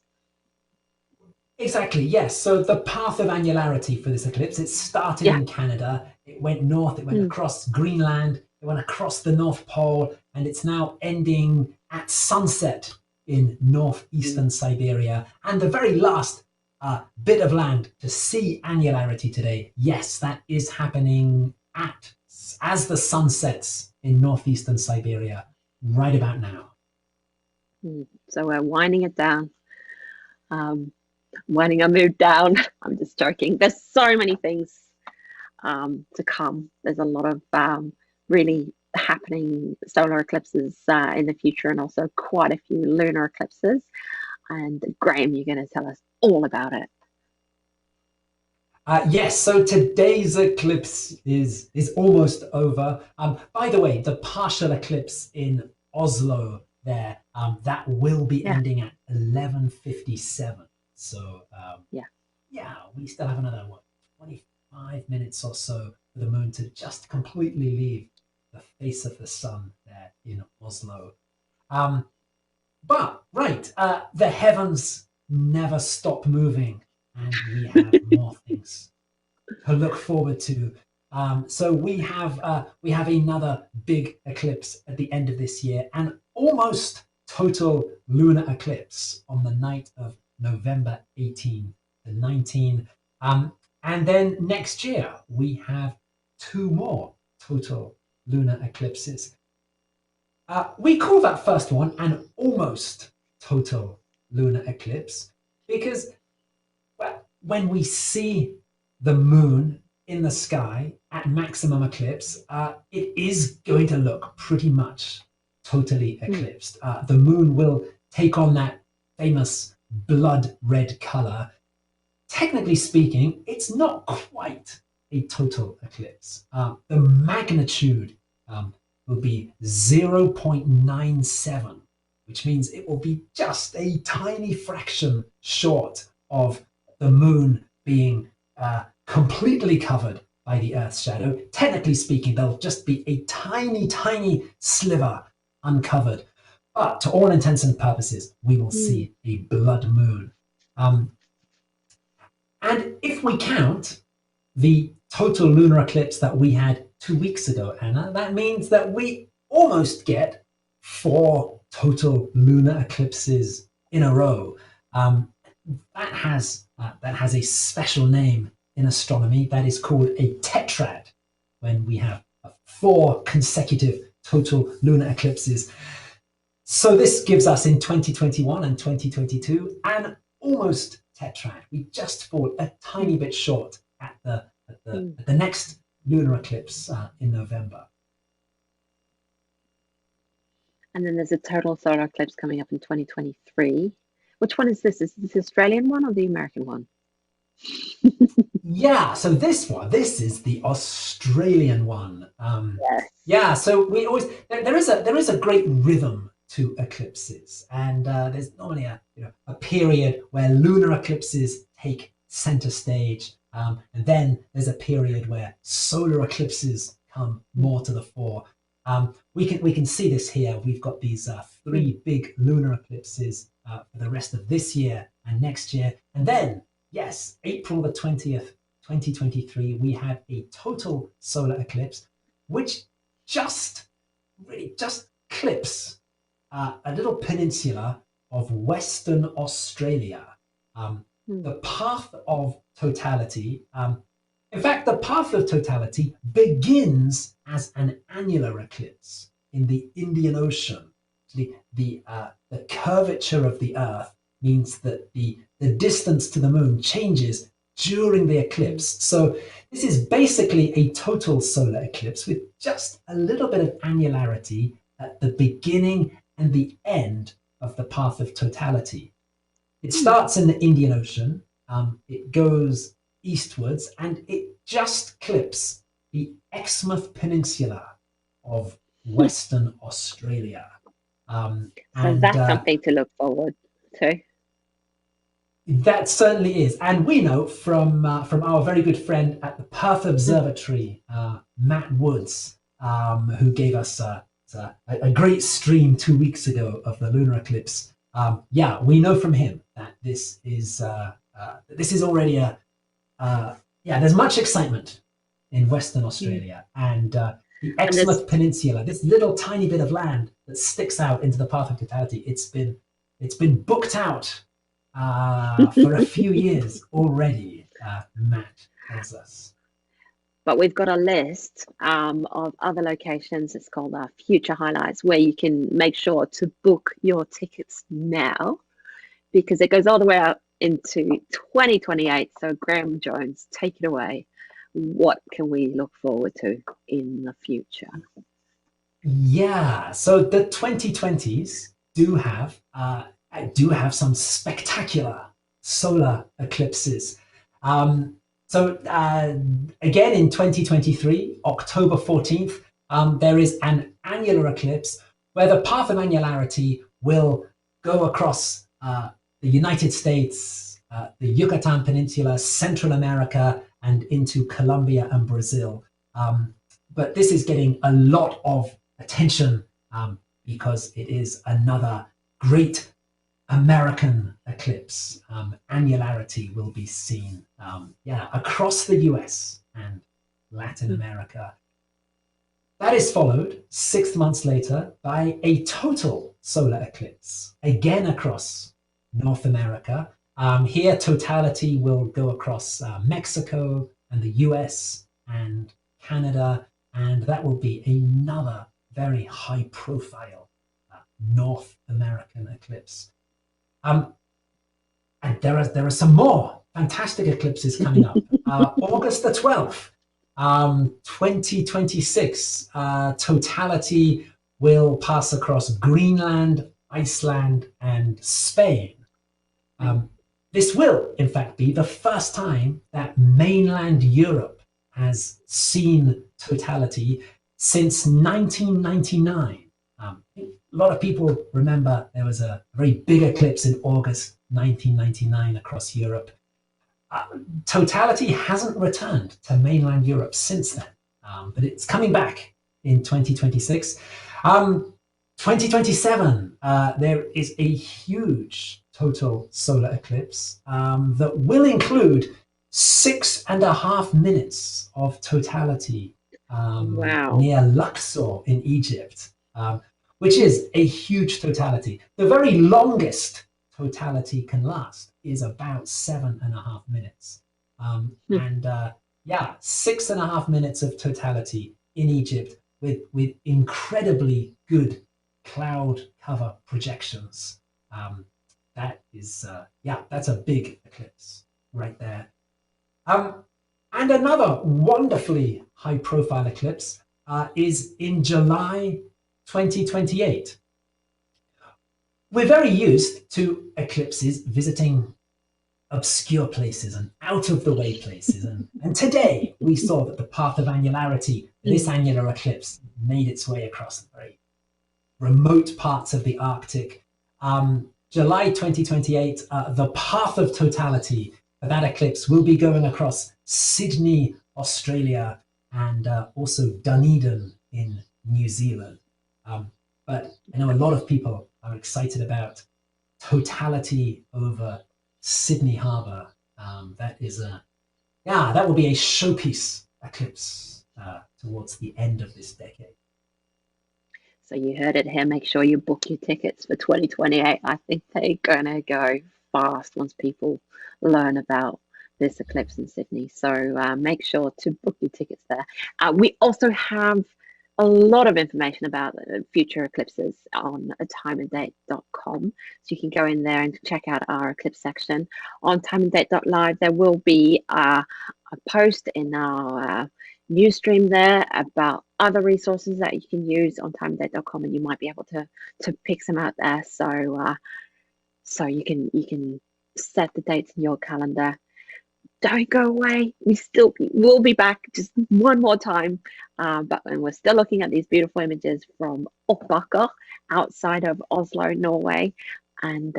Exactly, yes. So the path of annularity for this eclipse, it started in Canada, it went north, it went across Greenland, it went across the North Pole, and it's now ending at sunset in northeastern Siberia. And the very last bit of land to see annularity today, yes, that is happening as the sun sets in northeastern Siberia right about now. So we're winding it down. Winding our mood down. I'm just joking. There's so many things to come. There's a lot of really happening solar eclipses in the future, and also quite a few lunar eclipses. And Graham, you're going to tell us all about it. Yes, so today's eclipse is almost over. By the way, the partial eclipse in Oslo there, that will be ending at 11:57. So yeah, we still have another 25 minutes or so for the moon to just completely leave the face of the sun there in Oslo. But right, the heavens never stop moving, and we have more things to look forward to. So we have another big eclipse at the end of this year, an almost total lunar eclipse on the night of November 18 to 19. And then next year, we have 2 more total lunar eclipses. We call that first one an almost total lunar eclipse because when we see the moon in the sky at maximum eclipse, it is going to look pretty much totally eclipsed. The moon will take on that famous blood red color. Technically speaking, it's not quite a total eclipse. The magnitude will be 0.97, which means it will be just a tiny fraction short of the moon being completely covered by the Earth's shadow. Technically speaking, there'll just be a tiny, tiny sliver uncovered. But to all intents and purposes, we will see a blood moon. And if we count the total lunar eclipse that we had 2 weeks ago, Anna, that means that we almost get 4 total lunar eclipses in a row. That has a special name in astronomy. That is called a tetrad, when we have 4 consecutive total lunar eclipses. So this gives us in 2021 and 2022 an almost tetrad. We just fall a tiny bit short at the next lunar eclipse in November. And then there's a total solar eclipse coming up in 2023. Which one is this? Is this the Australian one or the American one? Yeah, so this is the Australian one. Yes. Yeah, so we always there is a great rhythm to eclipses, and there's normally a period where lunar eclipses take center stage, and then there's a period where solar eclipses come more to the fore. We can see this here. We've got these 3 big lunar eclipses for the rest of this year and next year, and then yes, April the 20th, 2023, we have a total solar eclipse, which just clips a little peninsula of Western Australia. The path of totality, in fact, the path of totality begins as an annular eclipse in the Indian Ocean. The curvature of the Earth means that the distance to the moon changes during the eclipse. So this is basically a total solar eclipse with just a little bit of annularity at the beginning and the end of the path of totality. It starts in the Indian Ocean, it goes eastwards, and it just clips the Exmouth Peninsula of Western Australia. So that's something to look forward to. That certainly is, and we know from our very good friend at the Perth Observatory, Matt Woods, who gave us a great stream 2 weeks ago of the lunar eclipse. Yeah, we know from him that this is already there's much excitement in Western Australia, and the Exmouth Peninsula, this little tiny bit of land that sticks out into the path of totality, it's been booked out for a few years already, Matt tells us. But we've got a list of other locations. It's called Future Highlights, where you can make sure to book your tickets now, because it goes all the way out into 2028. So Graham Jones, take it away. What can we look forward to in the future? Yeah, so the 2020s do have some spectacular solar eclipses. So again, in 2023, October 14th, there is an annular eclipse where the path of annularity will go across the United States, the Yucatan Peninsula, Central America, and into Colombia and Brazil. But this is getting a lot of attention because it is another great American eclipse. Annularity will be seen across the US and Latin America. That is followed 6 months later by a total solar eclipse, again across North America. Here, totality will go across Mexico and the US and Canada, and that will be another very high profile North American eclipse. And there are some more fantastic eclipses coming up. August the 12th, 2026, totality will pass across Greenland, Iceland, and Spain. This will, in fact, be the first time that mainland Europe has seen totality since 1999. A lot of people remember there was a very big eclipse in August 1999 across Europe. Totality hasn't returned to mainland Europe since then, but it's coming back in 2026. 2027, there is a huge total solar eclipse that will include 6.5 minutes of totality near Luxor in Egypt, which is a huge totality. The very longest totality can last is about 7.5 minutes. And 6.5 minutes of totality in Egypt with incredibly good cloud cover projections. That's a big eclipse right there. And another wonderfully high profile eclipse is in July 2028. We're very used to eclipses visiting obscure places and out of the way places. And today we saw that the path of annularity, this annular eclipse, made its way across very remote parts of the Arctic. July 2028, the path of totality for that eclipse will be going across Sydney, Australia, and also Dunedin in New Zealand. But I know a lot of people are excited about totality over Sydney Harbour. That will be a showpiece eclipse towards the end of this decade. So you heard it here. Make sure you book your tickets for 2028. I think they're going to go fast once people learn about this eclipse in Sydney. So make sure to book your tickets there. We also have a lot of information about future eclipses on timeanddate.com. So you can go in there and check out our eclipse section. On timeanddate.live, there will be a post in our news stream there about other resources that you can use on timeanddate.com, and you might be able to pick some out there. So you can set the dates in your calendar. Don't go away. We'll be back just one more time. But we're still looking at these beautiful images from Opakker outside of Oslo, Norway. And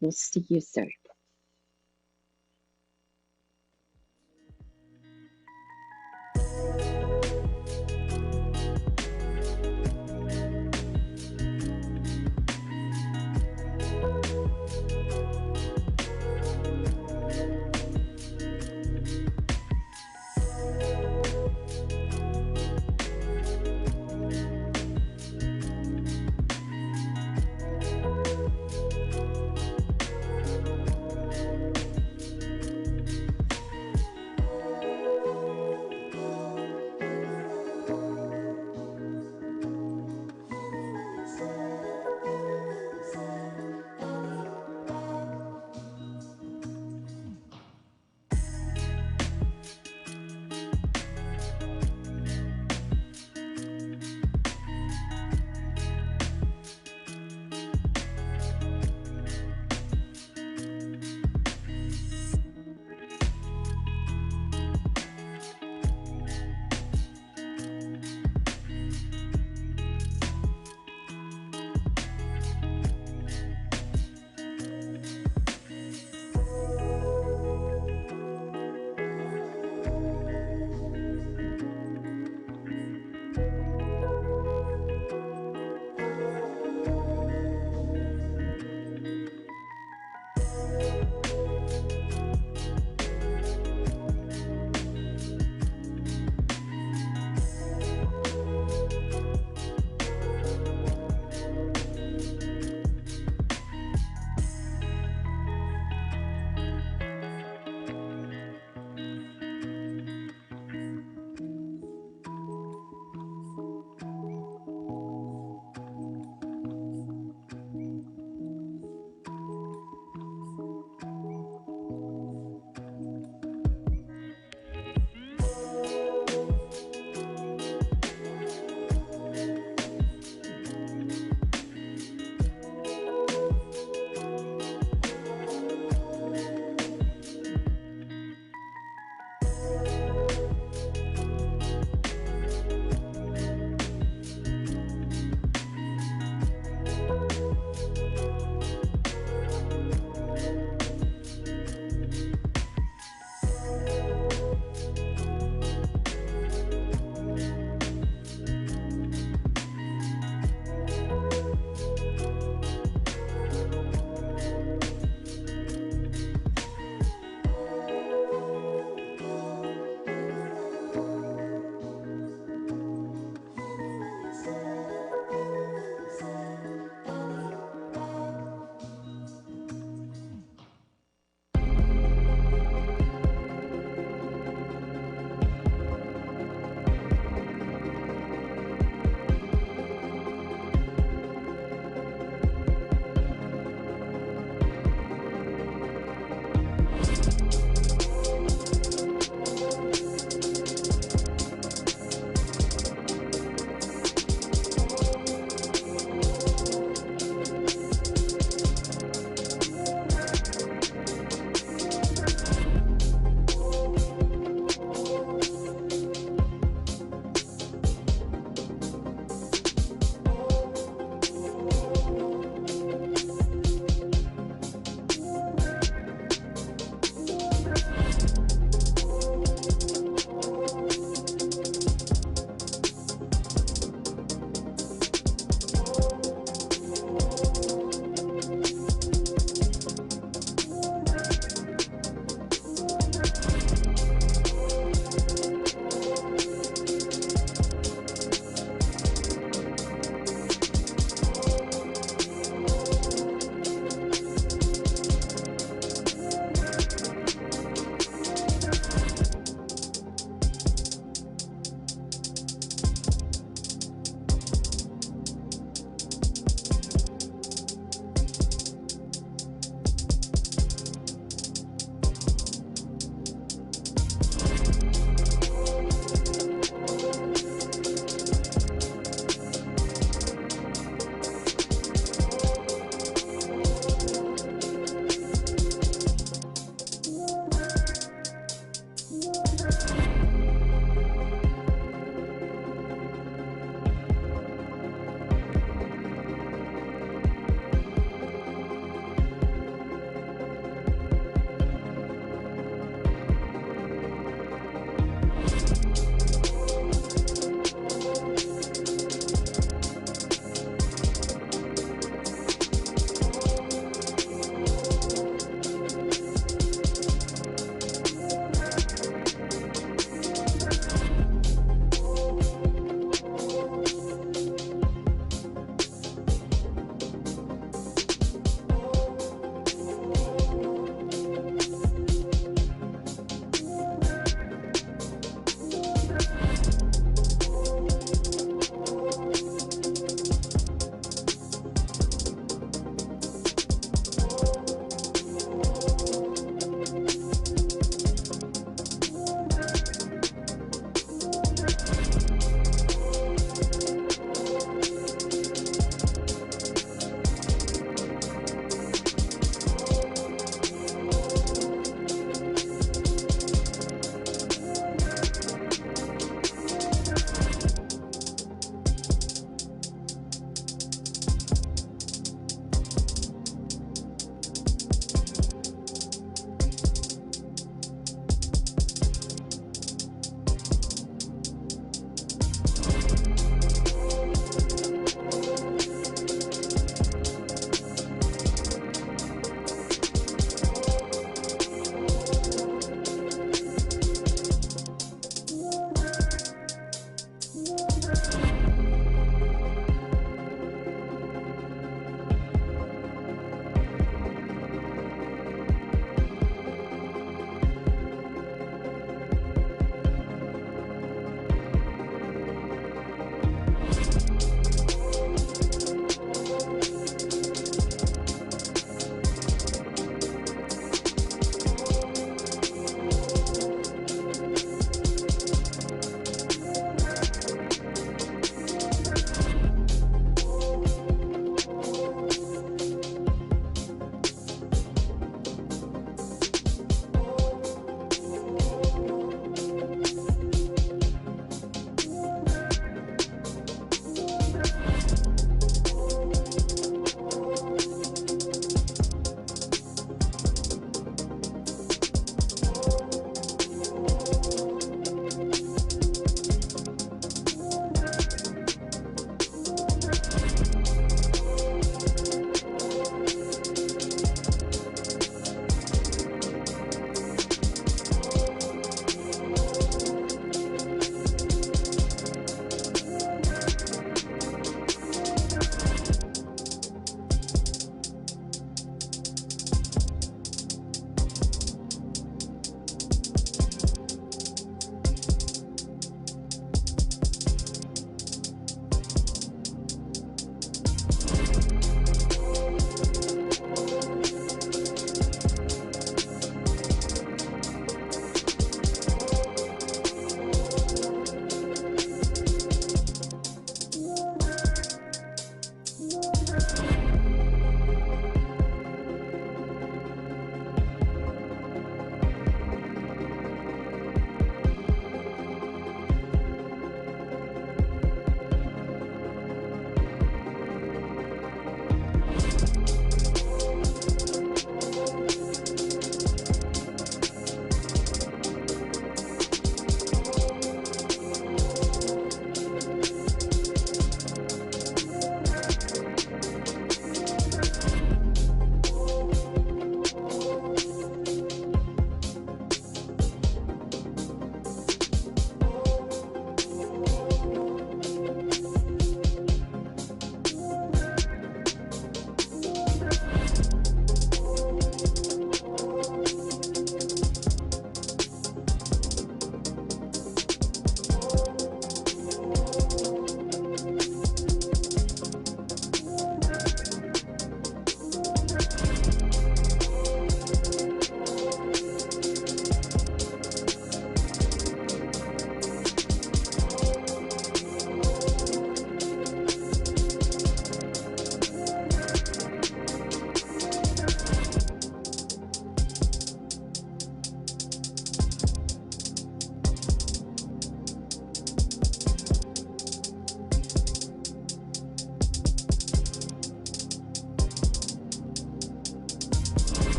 we'll see you soon.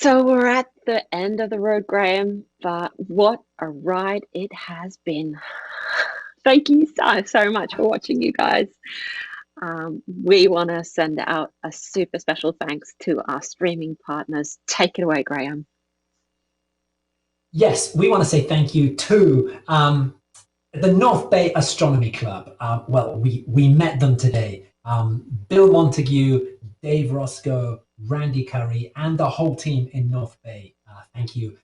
So we're at the end of the road, Graham, but what a ride it has been. Thank you so much for watching, you guys. We want to send out a super special thanks to our streaming partners. Take it away, Graham. Yes, we want to say thank you to the North Bay Astronomy Club. Well, we met them today. Bill Montague, Dave Roscoe, Randy Curry, and the whole team in North Bay. Thank you.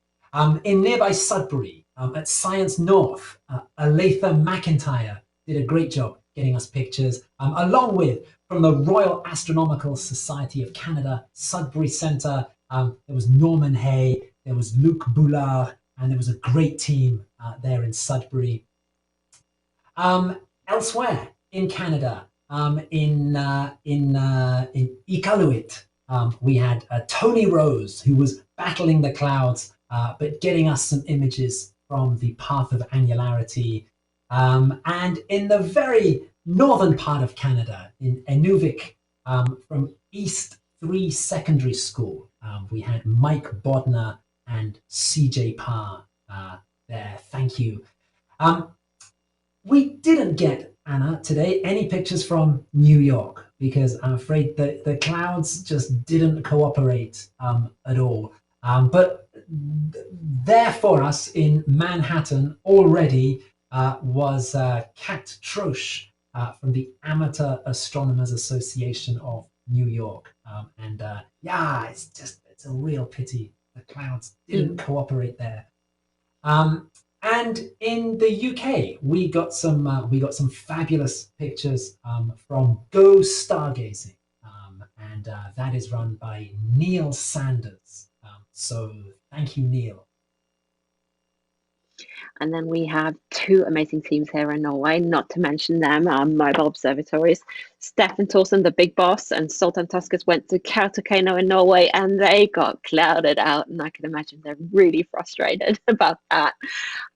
In nearby Sudbury, at Science North, Aletha McIntyre did a great job getting us pictures, along with from the Royal Astronomical Society of Canada, Sudbury Centre. There was Norman Hay, there was Luc Boulard, and there was a great team there in Sudbury. Elsewhere in Canada, in Iqaluit, we had Tony Rose, who was battling the clouds, but getting us some images from the path of annularity. And in the very northern part of Canada, in Inuvik, from East 3 Secondary School, we had Mike Bodner and CJ Parr there. Thank you. We didn't get, Anna, today any pictures from New York because I'm afraid the clouds just didn't cooperate at all. But there for us in Manhattan already was Kat Trosch from the Amateur Astronomers Association of New York. Yeah, it's a real pity the clouds didn't cooperate there. And in the UK, we got some fabulous pictures from Go Stargazing, and that is run by Neil Sanders. So thank you, Neil. And then we have two amazing teams here in Norway, not to mention them, our mobile observatories. Steffen Thorsen, the big boss, and Sultan Tuskus went to Kautokeino in Norway, and they got clouded out. And I can imagine they're really frustrated about that.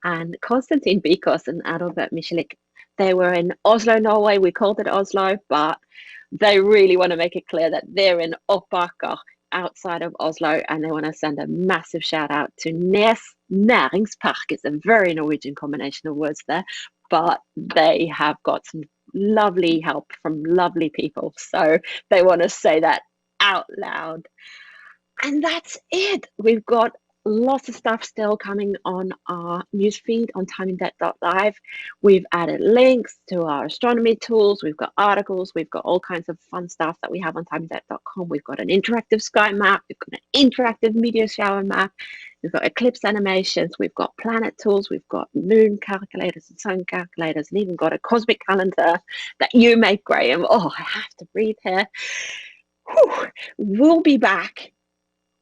And Konstantin Bikos and Adalbert Michelik, they were in Oslo, Norway. We called it Oslo, but they really want to make it clear that they're in Oppaker, outside of Oslo, and they want to send a massive shout out to Nes Næringspark. It's a very Norwegian combination of words there, but they have got some lovely help from lovely people, so they want to say that out loud. And that's it. We've got lots of stuff still coming on our newsfeed on timeindebt.live. We've added links to our astronomy tools. We've got articles. We've got all kinds of fun stuff that we have on timeindebt.com. We've got an interactive sky map. We've got an interactive meteor shower map. We've got eclipse animations. We've got planet tools. We've got moon calculators and sun calculators, and even got a cosmic calendar that you make, Graham. Oh, I have to breathe here. Whew. We'll be back.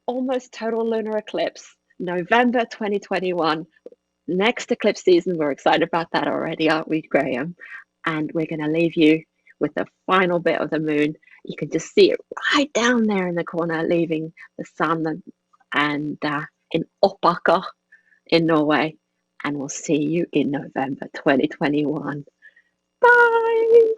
Almost total lunar eclipse, November 2021. Next eclipse season. We're excited about that already, aren't we, Graham? And we're going to leave you with the final bit of the moon. You can just see it right down there in the corner, leaving the sun, and in Oppaker in Norway. And we'll see you in November 2021. Bye.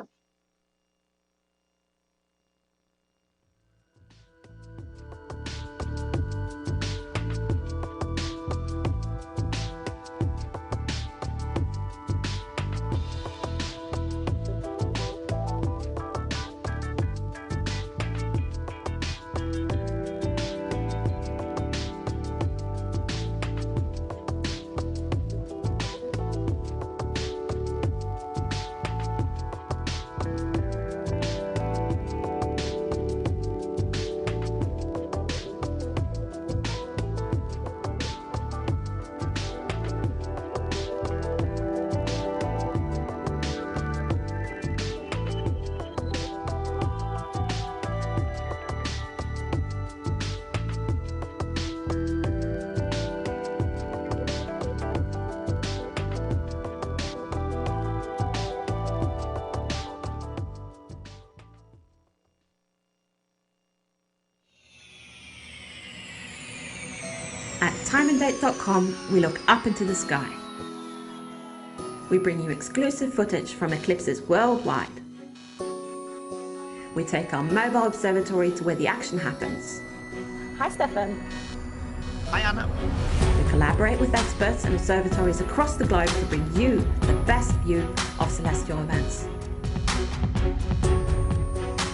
At timeindebt.com, we look up into the sky. We bring you exclusive footage from eclipses worldwide. We take our mobile observatory to where the action happens. Hi, Stefan. Hi, Anna. We collaborate with experts and observatories across the globe to bring you the best view of celestial events.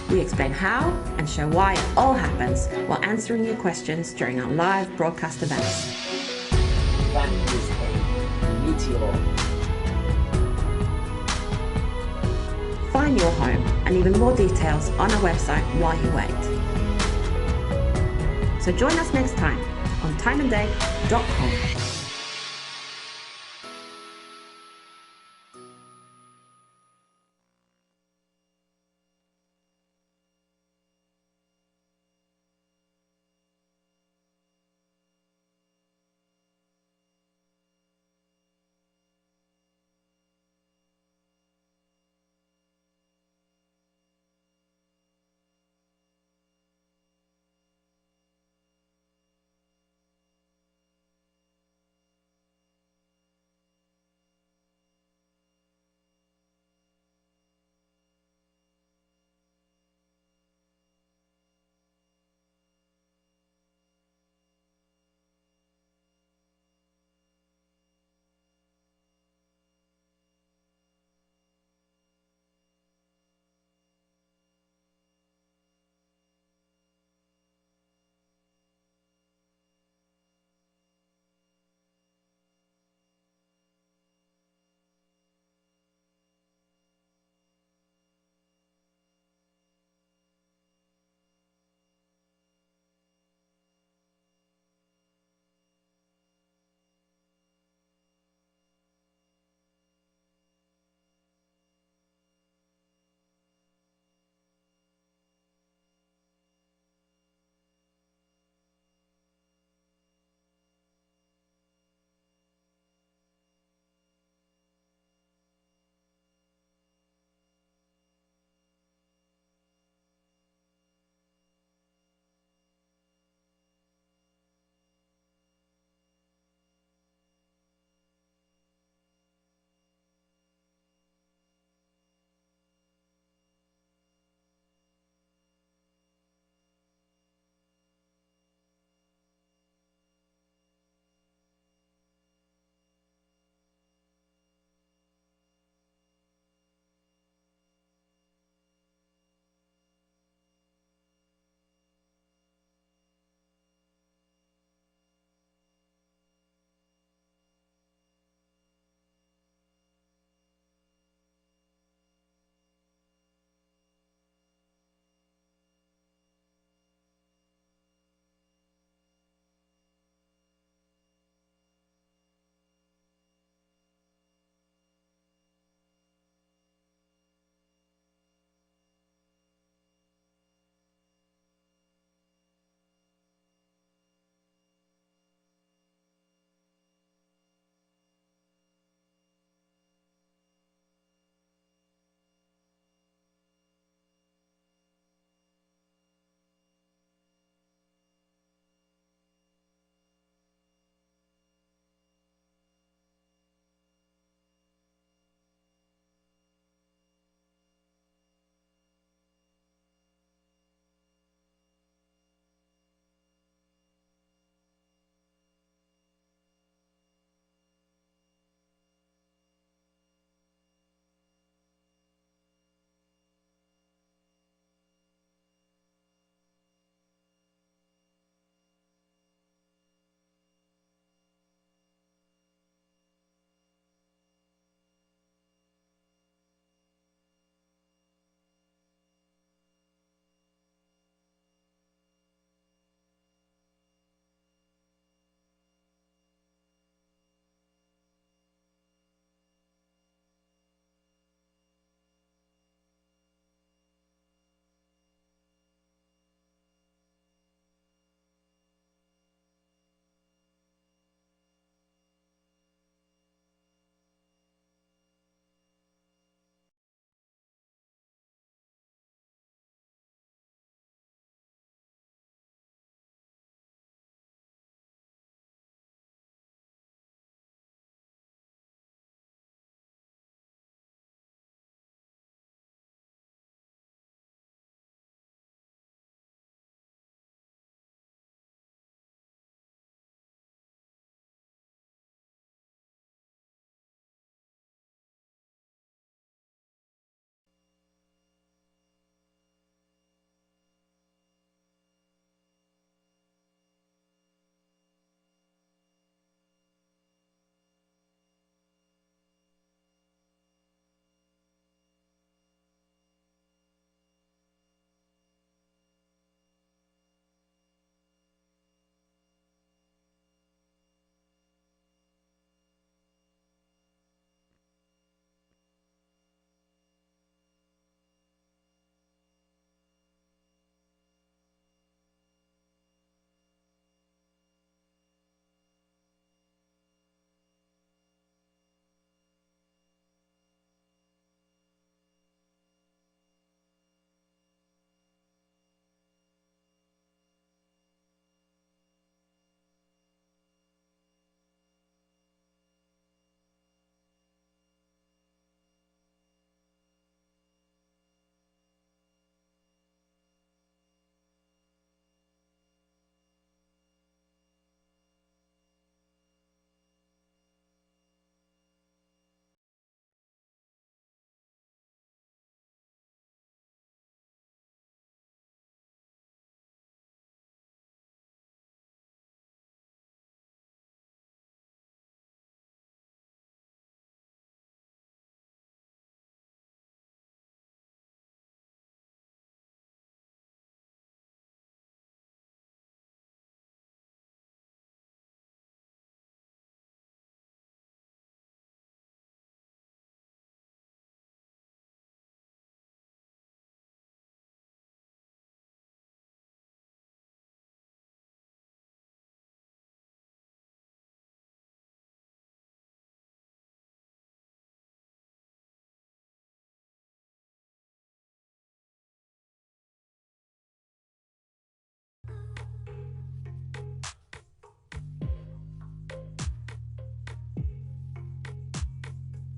We explain how and show why it all happens while answering your questions during our live broadcast events. That is a meteor. Find your home and even more details on our website while you wait. So join us next time on timeindebt.com.